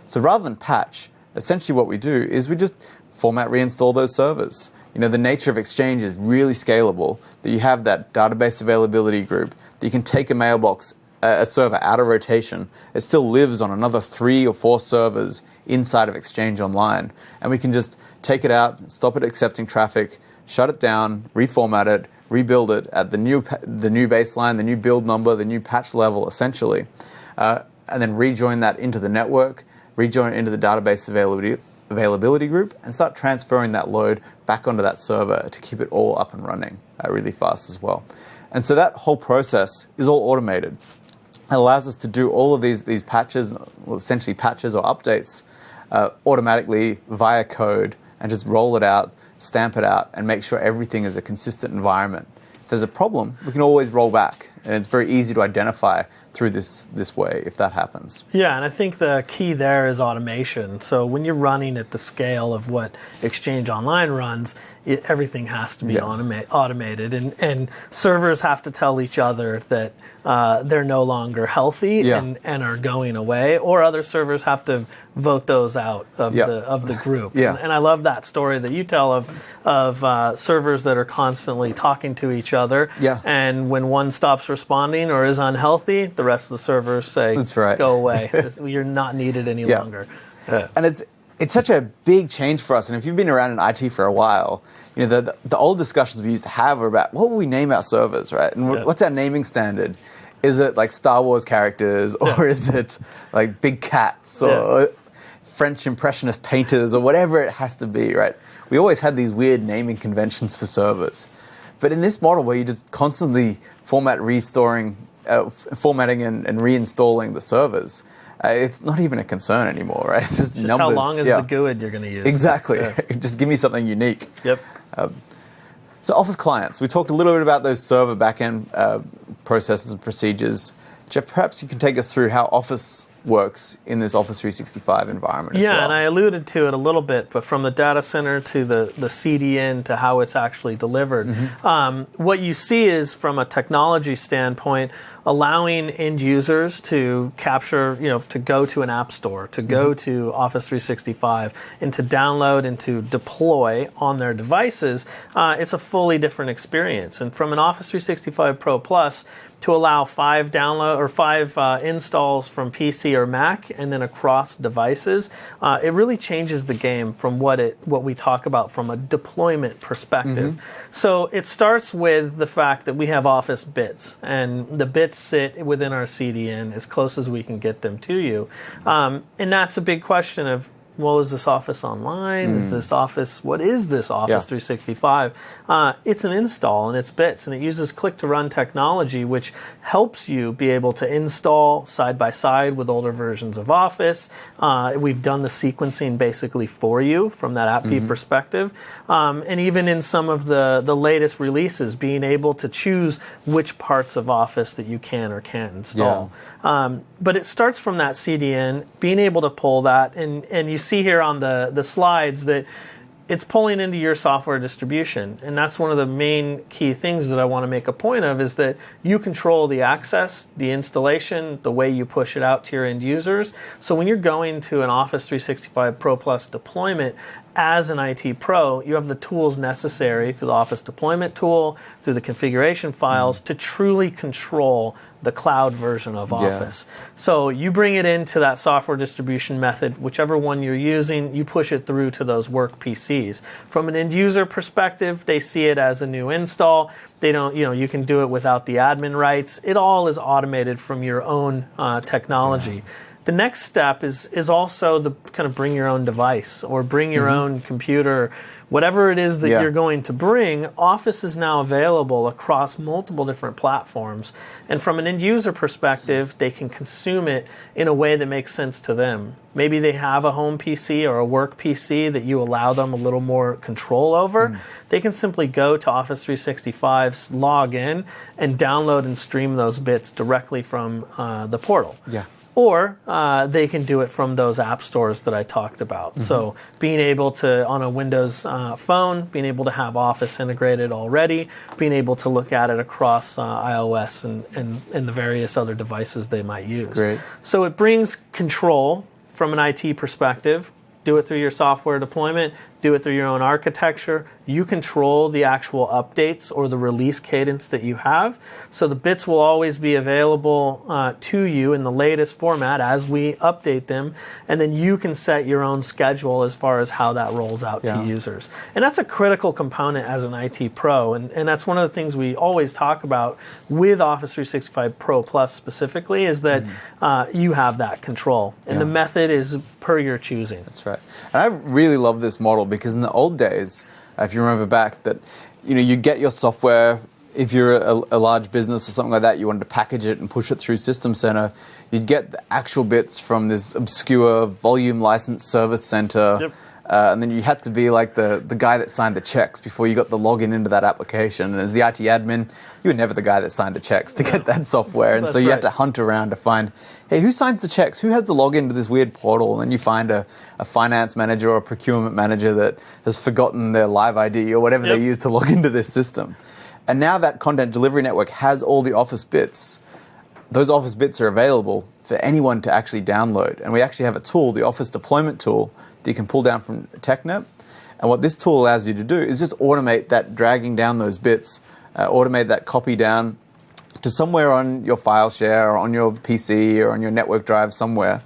So rather than patch, essentially what we do is we just format reinstall those servers. The nature of Exchange is really scalable, that you have that database availability group, that you can take a mailbox, a server out of rotation. It still lives on another 3 or 4 servers inside of Exchange Online. And we can just take it out, stop it accepting traffic, shut it down, reformat it, rebuild it at the new baseline, the new build number, the new patch level, essentially. And then rejoin that into the network, rejoin it into the database availability group, and start transferring that load back onto that server to keep it all up and running really fast as well. And so that whole process is all automated. It allows us to do all of these patches, well, essentially patches or updates, automatically via code, and just roll it out, stamp it out, and make sure everything is a consistent environment. If there's a problem, we can always roll back, and it's very easy to identify through this way if that happens. Yeah, and I think the key there is automation. So when you're running at the scale of what Exchange Online runs, everything has to be automated, and servers have to tell each other that they're no longer healthy and are going away, or other servers have to vote those out of the group. And I love that story that you tell of servers that are constantly talking to each other, and when one stops responding or is unhealthy, the rest of the servers say, go away. You're not needed any longer. And it's such a big change for us. And if you've been around in IT for a while, the old discussions we used to have were about what will we name our servers, right? And what's our naming standard? Is it like Star Wars characters, or is it like big cats, or French impressionist painters, or whatever it has to be, right? we always had these weird naming conventions for servers. But in this model where you're just constantly formatting and reinstalling the servers, it's not even a concern anymore, right? It's just numbers. How long is the GUID you're going to use. Exactly. Yeah. Just give me something unique. Yep. So Office clients, we talked a little bit about those server backend processes and procedures. Jeff, perhaps you can take us through how Office works in this Office 365 environment as well. Yeah, and I alluded to it a little bit, but from the data center to the CDN to how it's actually delivered. What you see is, from a technology standpoint, allowing end users to capture, to go to an app store, to go to Office 365, and to download and to deploy on their devices. It's a fully different experience. And from an Office 365 Pro Plus, to allow 5 installs from PC or Mac and then across devices, it really changes the game from what we talk about from a deployment perspective. So it starts with the fact that we have Office bits, and the bits sit within our CDN as close as we can get them to you. And that's a big question of, well, is this Office Online? Is this Office? What is this Office 365? It's an install, and it's bits, and it uses click-to-run technology, which helps you be able to install side by side with older versions of Office. We've done the sequencing basically for you from that app feed perspective, and even in some of the latest releases, being able to choose which parts of Office that you can or can't install. But it starts from that CDN, being able to pull that, and you see here on the slides that it's pulling into your software distribution. And that's one of the main key things that I want to make a point of, is that you control the access, the installation, the way you push it out to your end users. So when you're going to an Office 365 Pro Plus deployment, as an IT pro, you have the tools necessary through the Office deployment tool, through the configuration files, to truly control the cloud version of Office. So you bring it into that software distribution method, whichever one you're using, you push it through to those work PCs. From an end user perspective, they see it as a new install. They don't, you can do it without the admin rights. It all is automated from your own technology. The next step is also the kind of bring your own device or bring your own computer, whatever it is that you're going to bring. Office is now available across multiple different platforms. And from an end user perspective, they can consume it in a way that makes sense to them. Maybe they have a home PC or a work PC that you allow them a little more control over. They can simply go to Office 365's log in and download and stream those bits directly from the portal. Or they can do it from those app stores that I talked about. So being able to, on a Windows phone, being able to have Office integrated already, being able to look at it across iOS and the various other devices they might use. So it brings control from an IT perspective. Do it through your software deployment. Do it through your own architecture. You control the actual updates or the release cadence that you have. So the bits will always be available to you in the latest format as we update them. And then you can set your own schedule as far as how that rolls out to users. And that's a critical component as an IT pro. And that's one of the things we always talk about with Office 365 Pro Plus specifically, is that you have that control. And the method is per your choosing. That's right. And I really love this model, because in the old days, if you remember back, that you get your software. If you're a large business or something like that, you wanted to package it and push it through System Center, you'd get the actual bits from this obscure volume license service center. And then you had to be like the guy that signed the checks before you got the login into that application. And as the IT admin, you were never the guy that signed the checks to get that software. And so you had to hunt around to find, hey, who signs the checks? Who has the login to this weird portal? And then you find a finance manager or a procurement manager that has forgotten their live ID or whatever they use to log into this system. And now that content delivery network has all the Office bits. Those Office bits are available for anyone to actually download. And we actually have a tool, the Office deployment tool, that you can pull down from TechNet. And what this tool allows you to do is just automate that dragging down those bits, automate that copy down to somewhere on your file share or on your PC or on your network drive somewhere.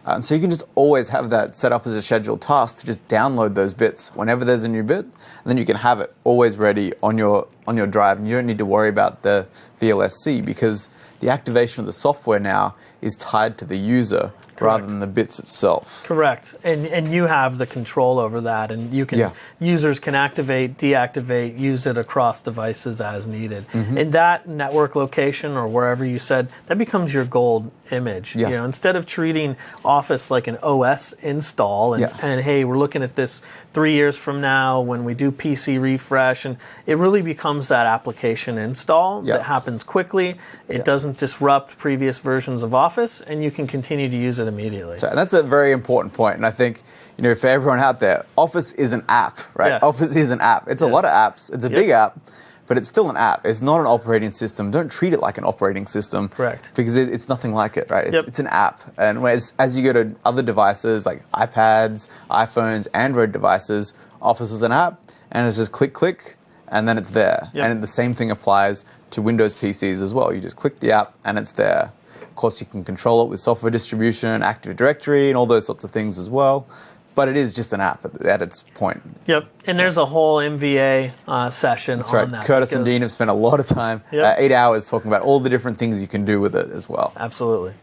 And so you can just always have that set up as a scheduled task to just download those bits whenever there's a new bit, and then you can have it always ready on your drive, and you don't need to worry about the VLSC, because the activation of the software now is tied to the user rather than the bits itself. Correct. And you have the control over that, and you can users can activate, deactivate, use it across devices as needed. In that network location or wherever you said, that becomes your gold image. You know, instead of treating Office like an OS install and hey, we're looking at this 3 years from now when we do PC refresh, and it really becomes that application install that happens quickly. It doesn't disrupt previous versions of Office, and you can continue to use it immediately. So, and that's a very important point. And I think, you know, for everyone out there, Office is an app, right? Office is an app. It's a lot of apps. It's a big app, but it's still an app. It's not an operating system. Don't treat it like an operating system. Correct. Because it's nothing like it, right? It's an app. And whereas, as you go to other devices like iPads, iPhones, Android devices, Office is an app, and it's just click, click, and then it's there. And the same thing applies to Windows PCs as well. You just click the app, and it's there. Of course, you can control it with software distribution, Active Directory, and all those sorts of things as well. But it is just an app at its point. And there's a whole MVA session on that. Curtis and Dean have spent a lot of time, 8 hours, talking about all the different things you can do with it as well. Absolutely.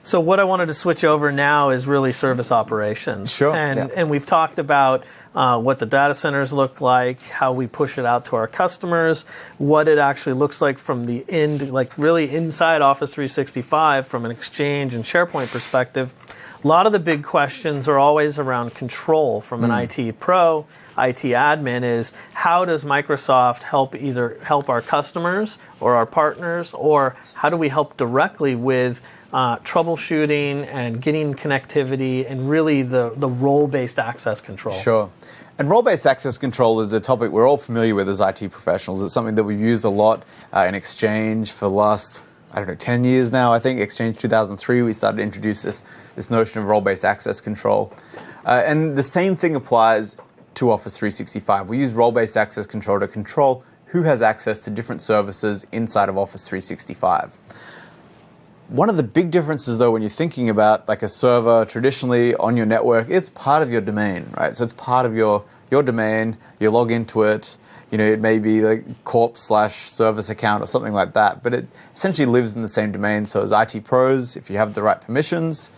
So what I wanted to switch over now is really service operations. And we've talked about what the data centers look like, how we push it out to our customers, what it actually looks like from the end, like really inside Office 365 from an Exchange and SharePoint perspective. A lot of the big questions are always around control from an IT pro, IT admin is how does Microsoft either help our customers or our partners, or how do we help directly with troubleshooting and getting connectivity and really the role-based access control. Sure. And role-based access control is a topic we're all familiar with as IT professionals. It's something that we've used a lot in Exchange for the last, 10 years now. I think Exchange 2003, we started to introduce this notion of role-based access control. And the same thing applies to Office 365. We use role-based access control to control who has access to different services inside of Office 365. One of the big differences, though, when you're thinking about like a server traditionally on your network, it's part of your domain, right? So it's part of your domain. You log into it. You know, it may be like corp/service account or something like that, but it essentially lives in the same domain. So as IT pros, if you have the right permissions,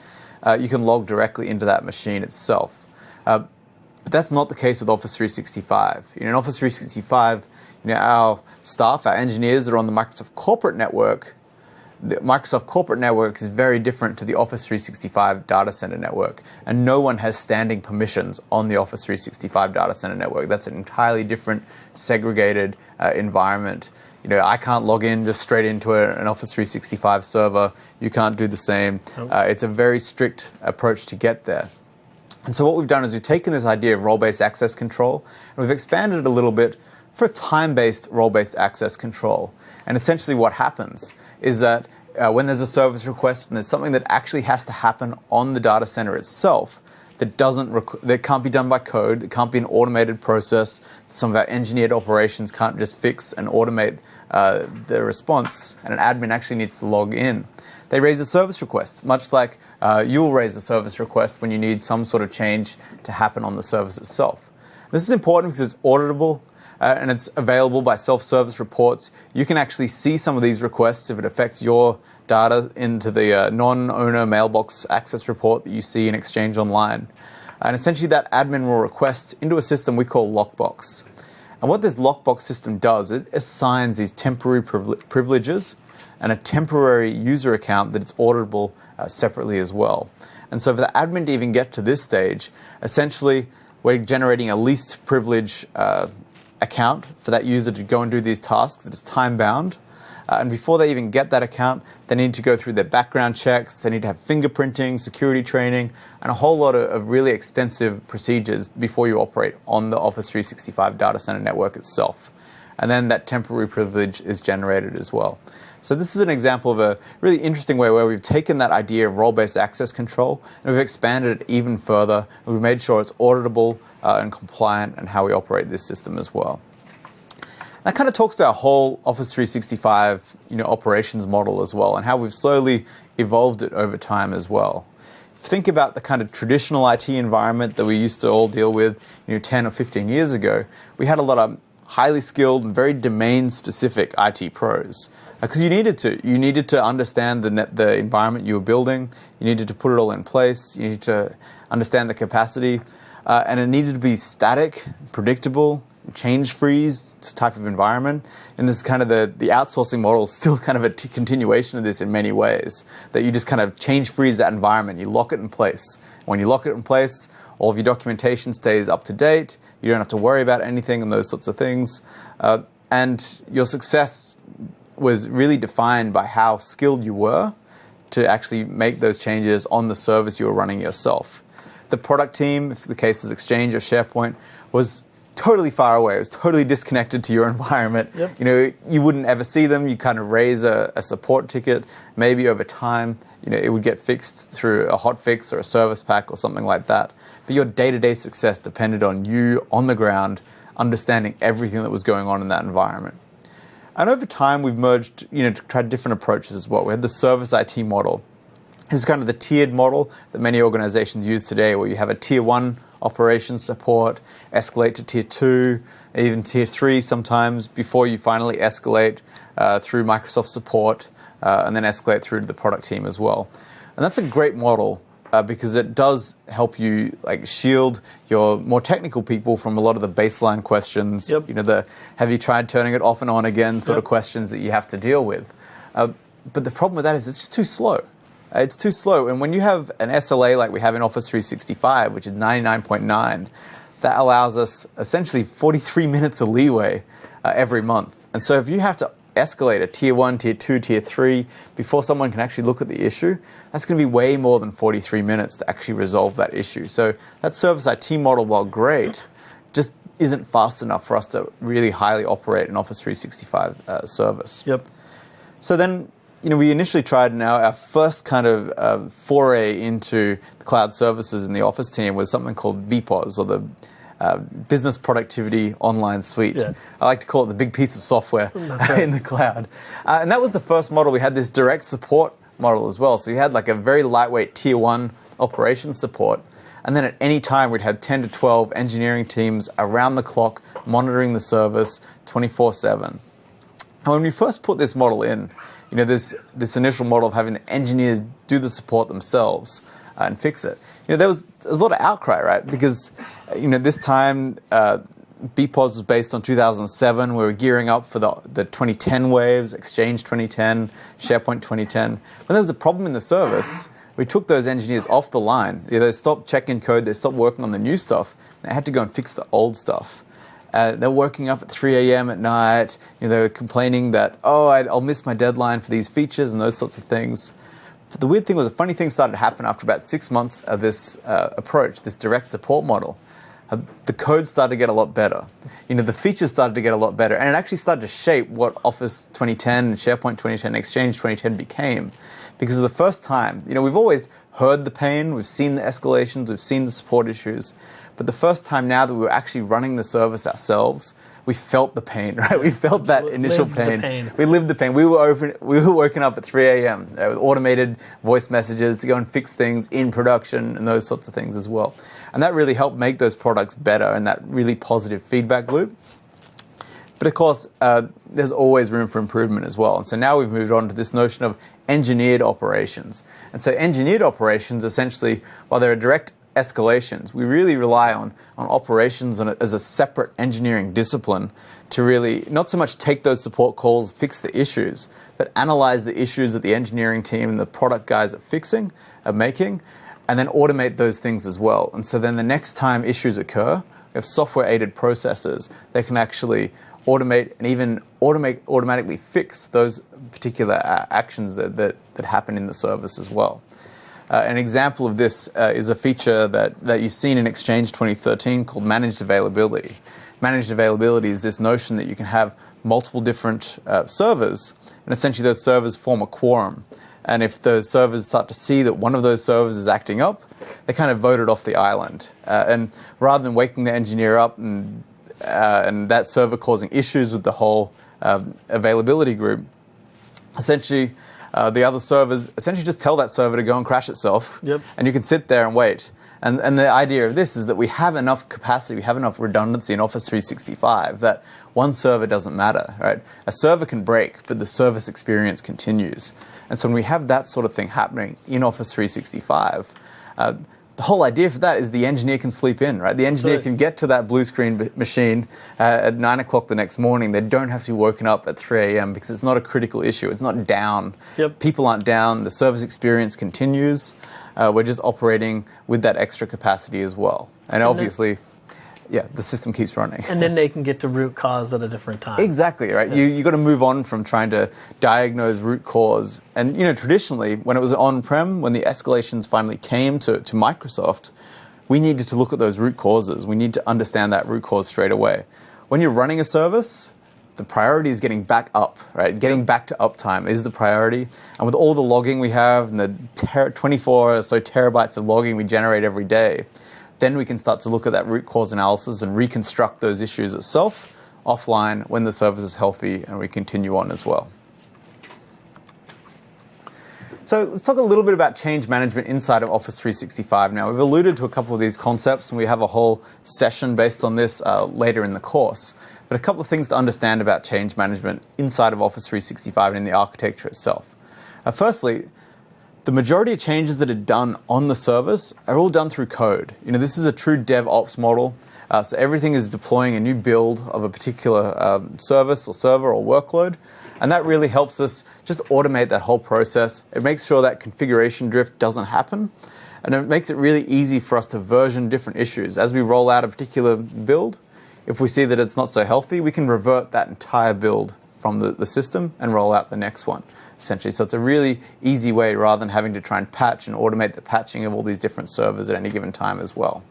you can log directly into that machine itself. But that's not the case with Office 365. In Office 365, our staff, our engineers are on the Microsoft corporate network. The Microsoft corporate network is very different to the Office 365 data center network, and no one has standing permissions on the Office 365 data center network. That's an entirely different, segregated environment. I can't log in just straight into an Office 365 server. You can't do the same. It's a very strict approach to get there. And so what we've done is we've taken this idea of role-based access control, and we've expanded it a little bit for time-based role-based access control. And essentially what happens is that when there's a service request and there's something that actually has to happen on the data center itself that can't be done by code, it can't be an automated process, some of our engineered operations can't just fix and automate the response, and an admin actually needs to log in. They raise a service request, much like you'll raise a service request when you need some sort of change to happen on the service itself. This is important because it's auditable, and it's available by self-service reports. You can actually see some of these requests if it affects your data into the non-owner mailbox access report that you see in Exchange Online. And essentially that admin will request into a system we call Lockbox. And what this Lockbox system does, it assigns these temporary privileges and a temporary user account that it's auditable separately as well. And so for the admin to even get to this stage, essentially we're generating a least privilege account for that user to go and do these tasks that is time-bound. And before they even get that account, they need to go through their background checks, they need to have fingerprinting, security training, and a whole lot of really extensive procedures before you operate on the Office 365 data center network itself. And then that temporary privilege is generated as well. So this is an example of a really interesting way where we've taken that idea of role-based access control and we've expanded it even further, and we've made sure it's auditable and compliant in how we operate this system as well. That kind of talks to our whole Office 365 operations model as well, and how we've slowly evolved it over time as well. Think about the kind of traditional IT environment that we used to all deal with 10 or 15 years ago. We had a lot of highly skilled and very domain-specific IT pros. Because you needed to. You needed to understand the environment you were building. You needed to put it all in place. You needed to understand the capacity. And it needed to be static, predictable, change-freeze type of environment. And this is kind of the outsourcing model is still kind of a continuation of this in many ways, that you just kind of change-freeze that environment. You lock it in place. When you lock it in place, all of your documentation stays up to date. You don't have to worry about anything and those sorts of things. And your success was really defined by how skilled you were to actually make those changes on the service you were running yourself. The product team, if the case is Exchange or SharePoint, was totally far away. It was totally disconnected to your environment. Yep. You know, you wouldn't ever see them. You kind of raise a support ticket. Maybe over time, you know, it would get fixed through a hot fix or a service pack or something like that. But your day-to-day success depended on you on the ground, understanding everything that was going on in that environment. And over time, we've merged, you know, tried different approaches as well. We had the service IT model. This is kind of the tiered model that many organizations use today, where you have a tier 1 operations support, escalate to tier 2, even tier 3 sometimes, before you finally escalate through Microsoft support, and then escalate through to the product team as well. And that's a great model because it does help you like shield your more technical people from a lot of the baseline questions, Yep. you know, the have you tried turning it off and on again sort of questions that you have to deal with. But the problem with that is it's just too slow. It's too slow. And when you have an SLA like we have in Office 365, which is 99.9, that allows us essentially 43 minutes of leeway every month. And so if you have to escalate a tier 1, tier 2, tier 3 before someone can actually look at the issue, that's going to be way more than 43 minutes to actually resolve that issue. So that service IT model, while great, just isn't fast enough for us to really highly operate an Office 365 service. Yep. So then, you know, we initially tried now our first kind of foray into the cloud services in the Office team was something called BPOS, or the Business Productivity Online Suite. Yeah. I like to call it the big piece of software right. in the cloud. And that was the first model. We had this direct support model as well. So you had like a very lightweight tier 1 operations support. And then at any time, we'd have 10 to 12 engineering teams around the clock monitoring the service 24/7. And when we first put this model in, you know, this initial model of having the engineers do the support themselves and fix it. You know, there was a lot of outcry, right? Because, you know, this time BPOS was based on 2007. We were gearing up for the 2010 waves, Exchange 2010, SharePoint 2010. When there was a problem in the service, we took those engineers off the line. They stopped checking code, they stopped working on the new stuff. They had to go and fix the old stuff. They're working up at 3 a.m. at night. You know, they were complaining that, I'll miss my deadline for these features and those sorts of things. But the weird thing was, a funny thing started to happen after about 6 months of this approach, this direct support model. The code started to get a lot better. You know, the features started to get a lot better. And it actually started to shape what Office 2010, SharePoint 2010, Exchange 2010 became. Because for the first time, you know, we've always heard the pain, we've seen the escalations, we've seen the support issues. But the first time now that we were actually running the service ourselves, we felt the pain, right? We felt that initial pain. We lived the pain. We were woken up at 3 a.m. With automated voice messages to go and fix things in production and those sorts of things as well. And that really helped make those products better and that really positive feedback loop. But of course, there's always room for improvement as well. And so now we've moved on to this notion of engineered operations. And so engineered operations, essentially, while there are direct escalations, we really rely on operations as a separate engineering discipline to really not so much take those support calls, fix the issues, but analyze the issues that the engineering team and the product guys are making, and then automate those things as well. And so then the next time issues occur, we have software-aided processes that can actually automate and even automatically fix those particular actions that happen in the service as well. An example of this is a feature that you've seen in Exchange 2013 called Managed Availability. Managed Availability is this notion that you can have multiple different servers, and essentially those servers form a quorum. And if those servers start to see that one of those servers is acting up, they kind of vote it off the island. And rather than waking the engineer up and that server causing issues with the whole availability group, essentially the other servers essentially just tell that server to go and crash itself. Yep. And you can sit there and wait. And the idea of this is that we have enough capacity, we have enough redundancy in Office 365 that one server doesn't matter, right? A server can break, but the service experience continues. And so when we have that sort of thing happening in Office 365, the whole idea for that is the engineer can sleep in, right? The engineer can get to that blue screen machine at 9 o'clock the next morning. They don't have to be woken up at 3 a.m. because it's not a critical issue. It's not down. Yep. People aren't down. The service experience continues. We're just operating with that extra capacity as well. And obviously, the system keeps running. And then they can get to root cause at a different time. Exactly, right? Yeah. You got to move on from trying to diagnose root cause. And, traditionally, when it was on-prem, when the escalations finally came to Microsoft, we needed to look at those root causes. We need to understand that root cause straight away. When you're running a service, the priority is getting back up, right? Getting back to uptime is the priority. And with all the logging we have and the 24 or so terabytes of logging we generate every day, then we can start to look at that root cause analysis and reconstruct those issues itself offline when the service is healthy, and we continue on as well. So let's talk a little bit about change management inside of Office 365 now. We've alluded to a couple of these concepts, and we have a whole session based on this later in the course. But a couple of things to understand about change management inside of Office 365 and in the architecture itself. Firstly, the majority of changes that are done on the service are all done through code. This is a true DevOps model. So everything is deploying a new build of a particular service or server or workload. And that really helps us just automate that whole process. It makes sure that configuration drift doesn't happen. And it makes it really easy for us to version different issues. As we roll out a particular build, if we see that it's not so healthy, we can revert that entire build from the system and roll out the next one, essentially. So it's a really easy way rather than having to try and patch and automate the patching of all these different servers at any given time as well.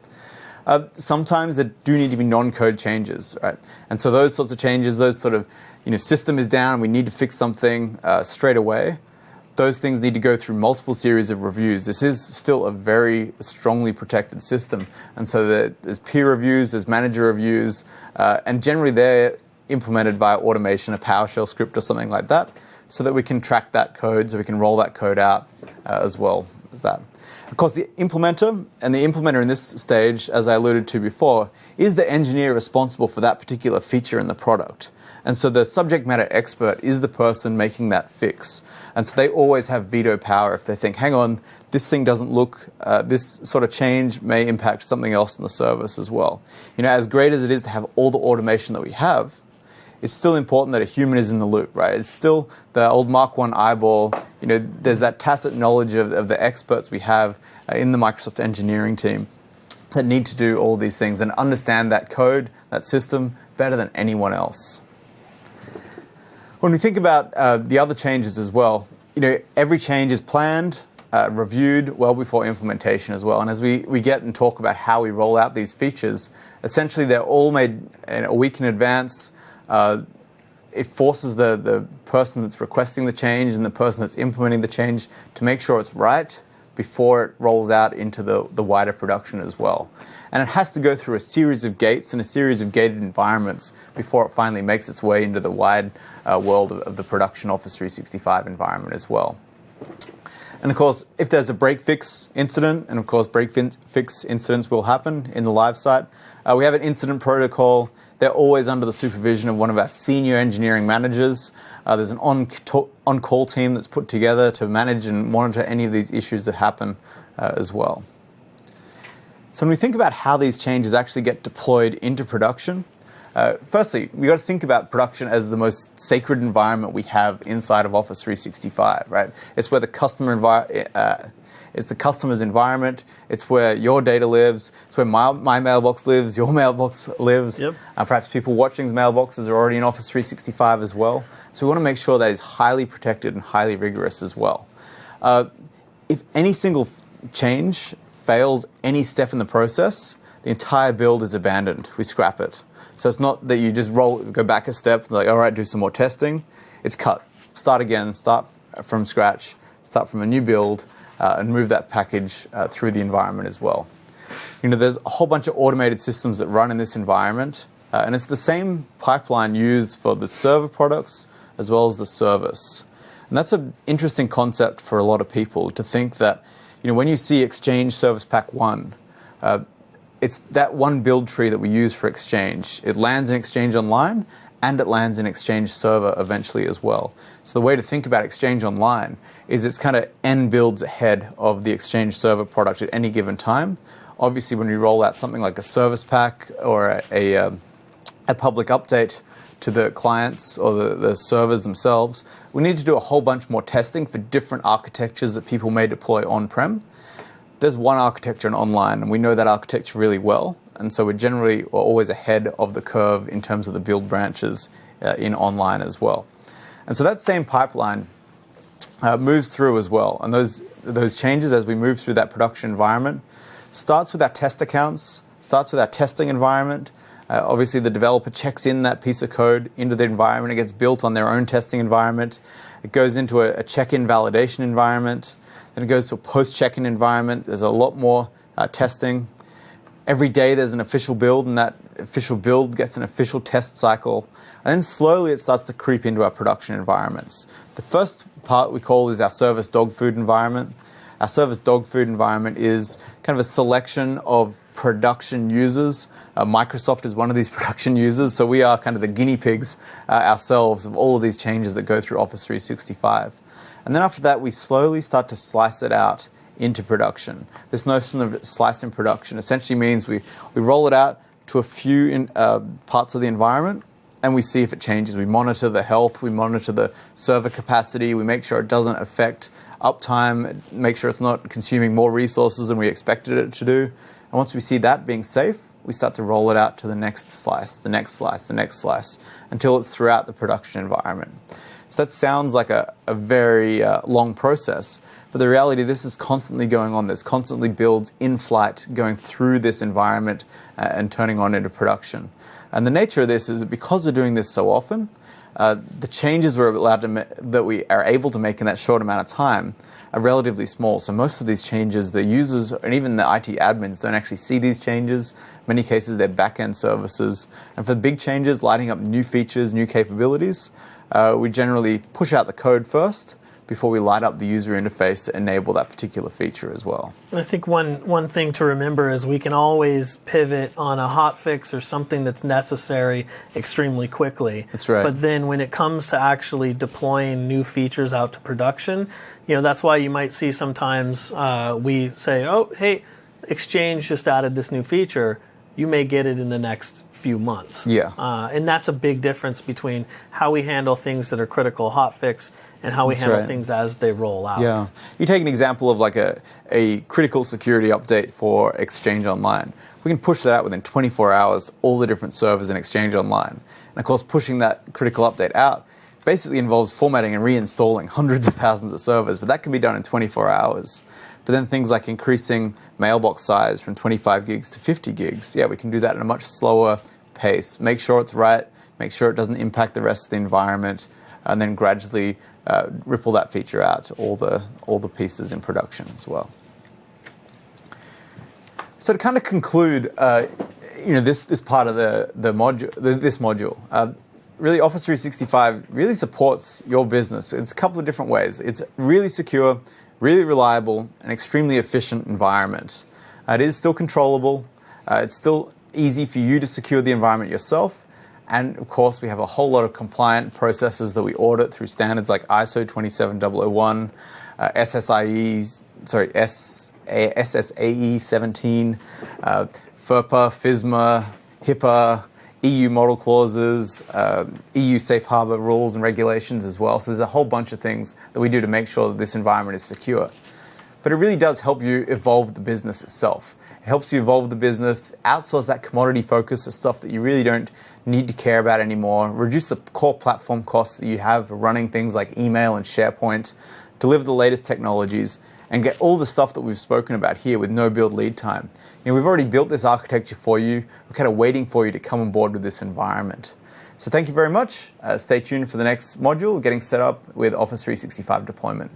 Sometimes there do need to be non-code changes, right? And so those sorts of changes, those sort of, system is down, we need to fix something straight away. Those things need to go through multiple series of reviews. This is still a very strongly protected system. And so there's peer reviews, there's manager reviews, and generally they're implemented via automation, a PowerShell script or something like that, so that we can track that code, so we can roll that code out as well as that. Of course, the implementer, and the implementer in this stage, as I alluded to before, is the engineer responsible for that particular feature in the product. And so the subject matter expert is the person making that fix. And so they always have veto power if they think, hang on, this thing doesn't look, this sort of change may impact something else in the service as well. As great as it is to have all the automation that we have, it's still important that a human is in the loop, right? It's still the old Mark I eyeball. There's that tacit knowledge of the experts we have in the Microsoft engineering team that need to do all these things and understand that code, that system, better than anyone else. When we think about the other changes as well, every change is planned, reviewed well before implementation as well. And as we get and talk about how we roll out these features, essentially they're all made a week in advance. It forces the person that's requesting the change and the person that's implementing the change to make sure it's right before it rolls out into the wider production as well. And it has to go through a series of gates and a series of gated environments before it finally makes its way into the wide world of the production Office 365 environment as well. And of course, if there's a break-fix incident, and of course break-fix incidents will happen in the live site, we have an incident protocol. They're always under the supervision of one of our senior engineering managers. There's an on-call team that's put together to manage and monitor any of these issues that happen as well. So when we think about how these changes actually get deployed into production, firstly, we've got to think about production as the most sacred environment we have inside of Office 365, right? It's where the it's the customer's environment. It's where your data lives. It's where my mailbox lives, your mailbox lives. Yep. Perhaps people watching's mailboxes are already in Office 365 as well. So we want to make sure that it's highly protected and highly rigorous as well. If any single change fails any step in the process, the entire build is abandoned. We scrap it. So it's not that you just go back a step, like, all right, do some more testing. It's cut. Start again, start from scratch, start from a new build, and move that package through the environment as well. There's a whole bunch of automated systems that run in this environment, and it's the same pipeline used for the server products as well as the service. And that's an interesting concept for a lot of people to think that, when you see Exchange Service Pack 1, It's that one build tree that we use for Exchange. It lands in Exchange Online, and it lands in Exchange Server eventually as well. So the way to think about Exchange Online is it's kind of n builds ahead of the Exchange Server product at any given time. Obviously, when we roll out something like a service pack or a public update to the clients or the servers themselves, we need to do a whole bunch more testing for different architectures that people may deploy on-prem. There's one architecture in online, and we know that architecture really well, and so we're always ahead of the curve in terms of the build branches in online as well. And so that same pipeline moves through as well, and those changes as we move through that production environment starts with our test accounts, starts with our testing environment. Obviously, the developer checks in that piece of code into the environment. It gets built on their own testing environment. It goes into a check-in validation environment. Then it goes to a post-check-in environment. There's a lot more testing. Every day there's an official build, and that official build gets an official test cycle. And then slowly it starts to creep into our production environments. The first part we call is our service dog food environment. Our service dog food environment is kind of a selection of production users. Microsoft is one of these production users, so we are kind of the guinea pigs ourselves of all of these changes that go through Office 365. And then after that, we slowly start to slice it out into production. This notion of slice in production essentially means we roll it out to a few parts of the environment, and we see if it changes. We monitor the health, we monitor the server capacity, we make sure it doesn't affect uptime, make sure it's not consuming more resources than we expected it to do. And once we see that being safe, we start to roll it out to the next slice, the next slice, the next slice, until it's throughout the production environment. So that sounds like a very long process, but the reality, this is constantly going on. There's constantly builds in flight going through this environment and turning on into production. And the nature of this is that because we're doing this so often, the changes that we are able to make in that short amount of time are relatively small. So most of these changes, the users and even the IT admins don't actually see these changes. In many cases, they're back-end services. And for big changes, lighting up new features, new capabilities, we generally push out the code first before we light up the user interface to enable that particular feature as well. I think one thing to remember is we can always pivot on a hotfix or something that's necessary extremely quickly. That's right. But then when it comes to actually deploying new features out to production, that's why you might see sometimes we say, oh, hey, Exchange just added this new feature. You may get it in the next few months. Yeah. And that's a big difference between how we handle things that are critical hotfix and how we handle things as they roll out. Yeah. You take an example of like a critical security update for Exchange Online. We can push that out within 24 hours, all the different servers in Exchange Online. And of course, pushing that critical update out basically involves formatting and reinstalling hundreds of thousands of servers, but that can be done in 24 hours. But then things like increasing mailbox size from 25 gigs to 50 gigs, yeah, we can do that at a much slower pace. Make sure it's right, make sure it doesn't impact the rest of the environment, and then gradually ripple that feature out to all the pieces in production as well. So to kind of conclude, this part of this module, really Office 365 really supports your business. It's a couple of different ways. It's really secure, really reliable, and extremely efficient environment. It is still controllable. It's still easy for you to secure the environment yourself. And of course, we have a whole lot of compliant processes that we audit through standards like ISO 27001, SSAE 17, FERPA, FISMA, HIPAA, EU model clauses, EU safe harbor rules and regulations as well. So there's a whole bunch of things that we do to make sure that this environment is secure. But it really does help you evolve the business itself. It helps you evolve the business, outsource that commodity focus of stuff that you really don't need to care about anymore, reduce the core platform costs that you have for running things like email and SharePoint, deliver the latest technologies, and get all the stuff that we've spoken about here with no build lead time. We've already built this architecture for you. We're kind of waiting for you to come on board with this environment. So thank you very much. Stay tuned for the next module, getting set up with Office 365 deployment.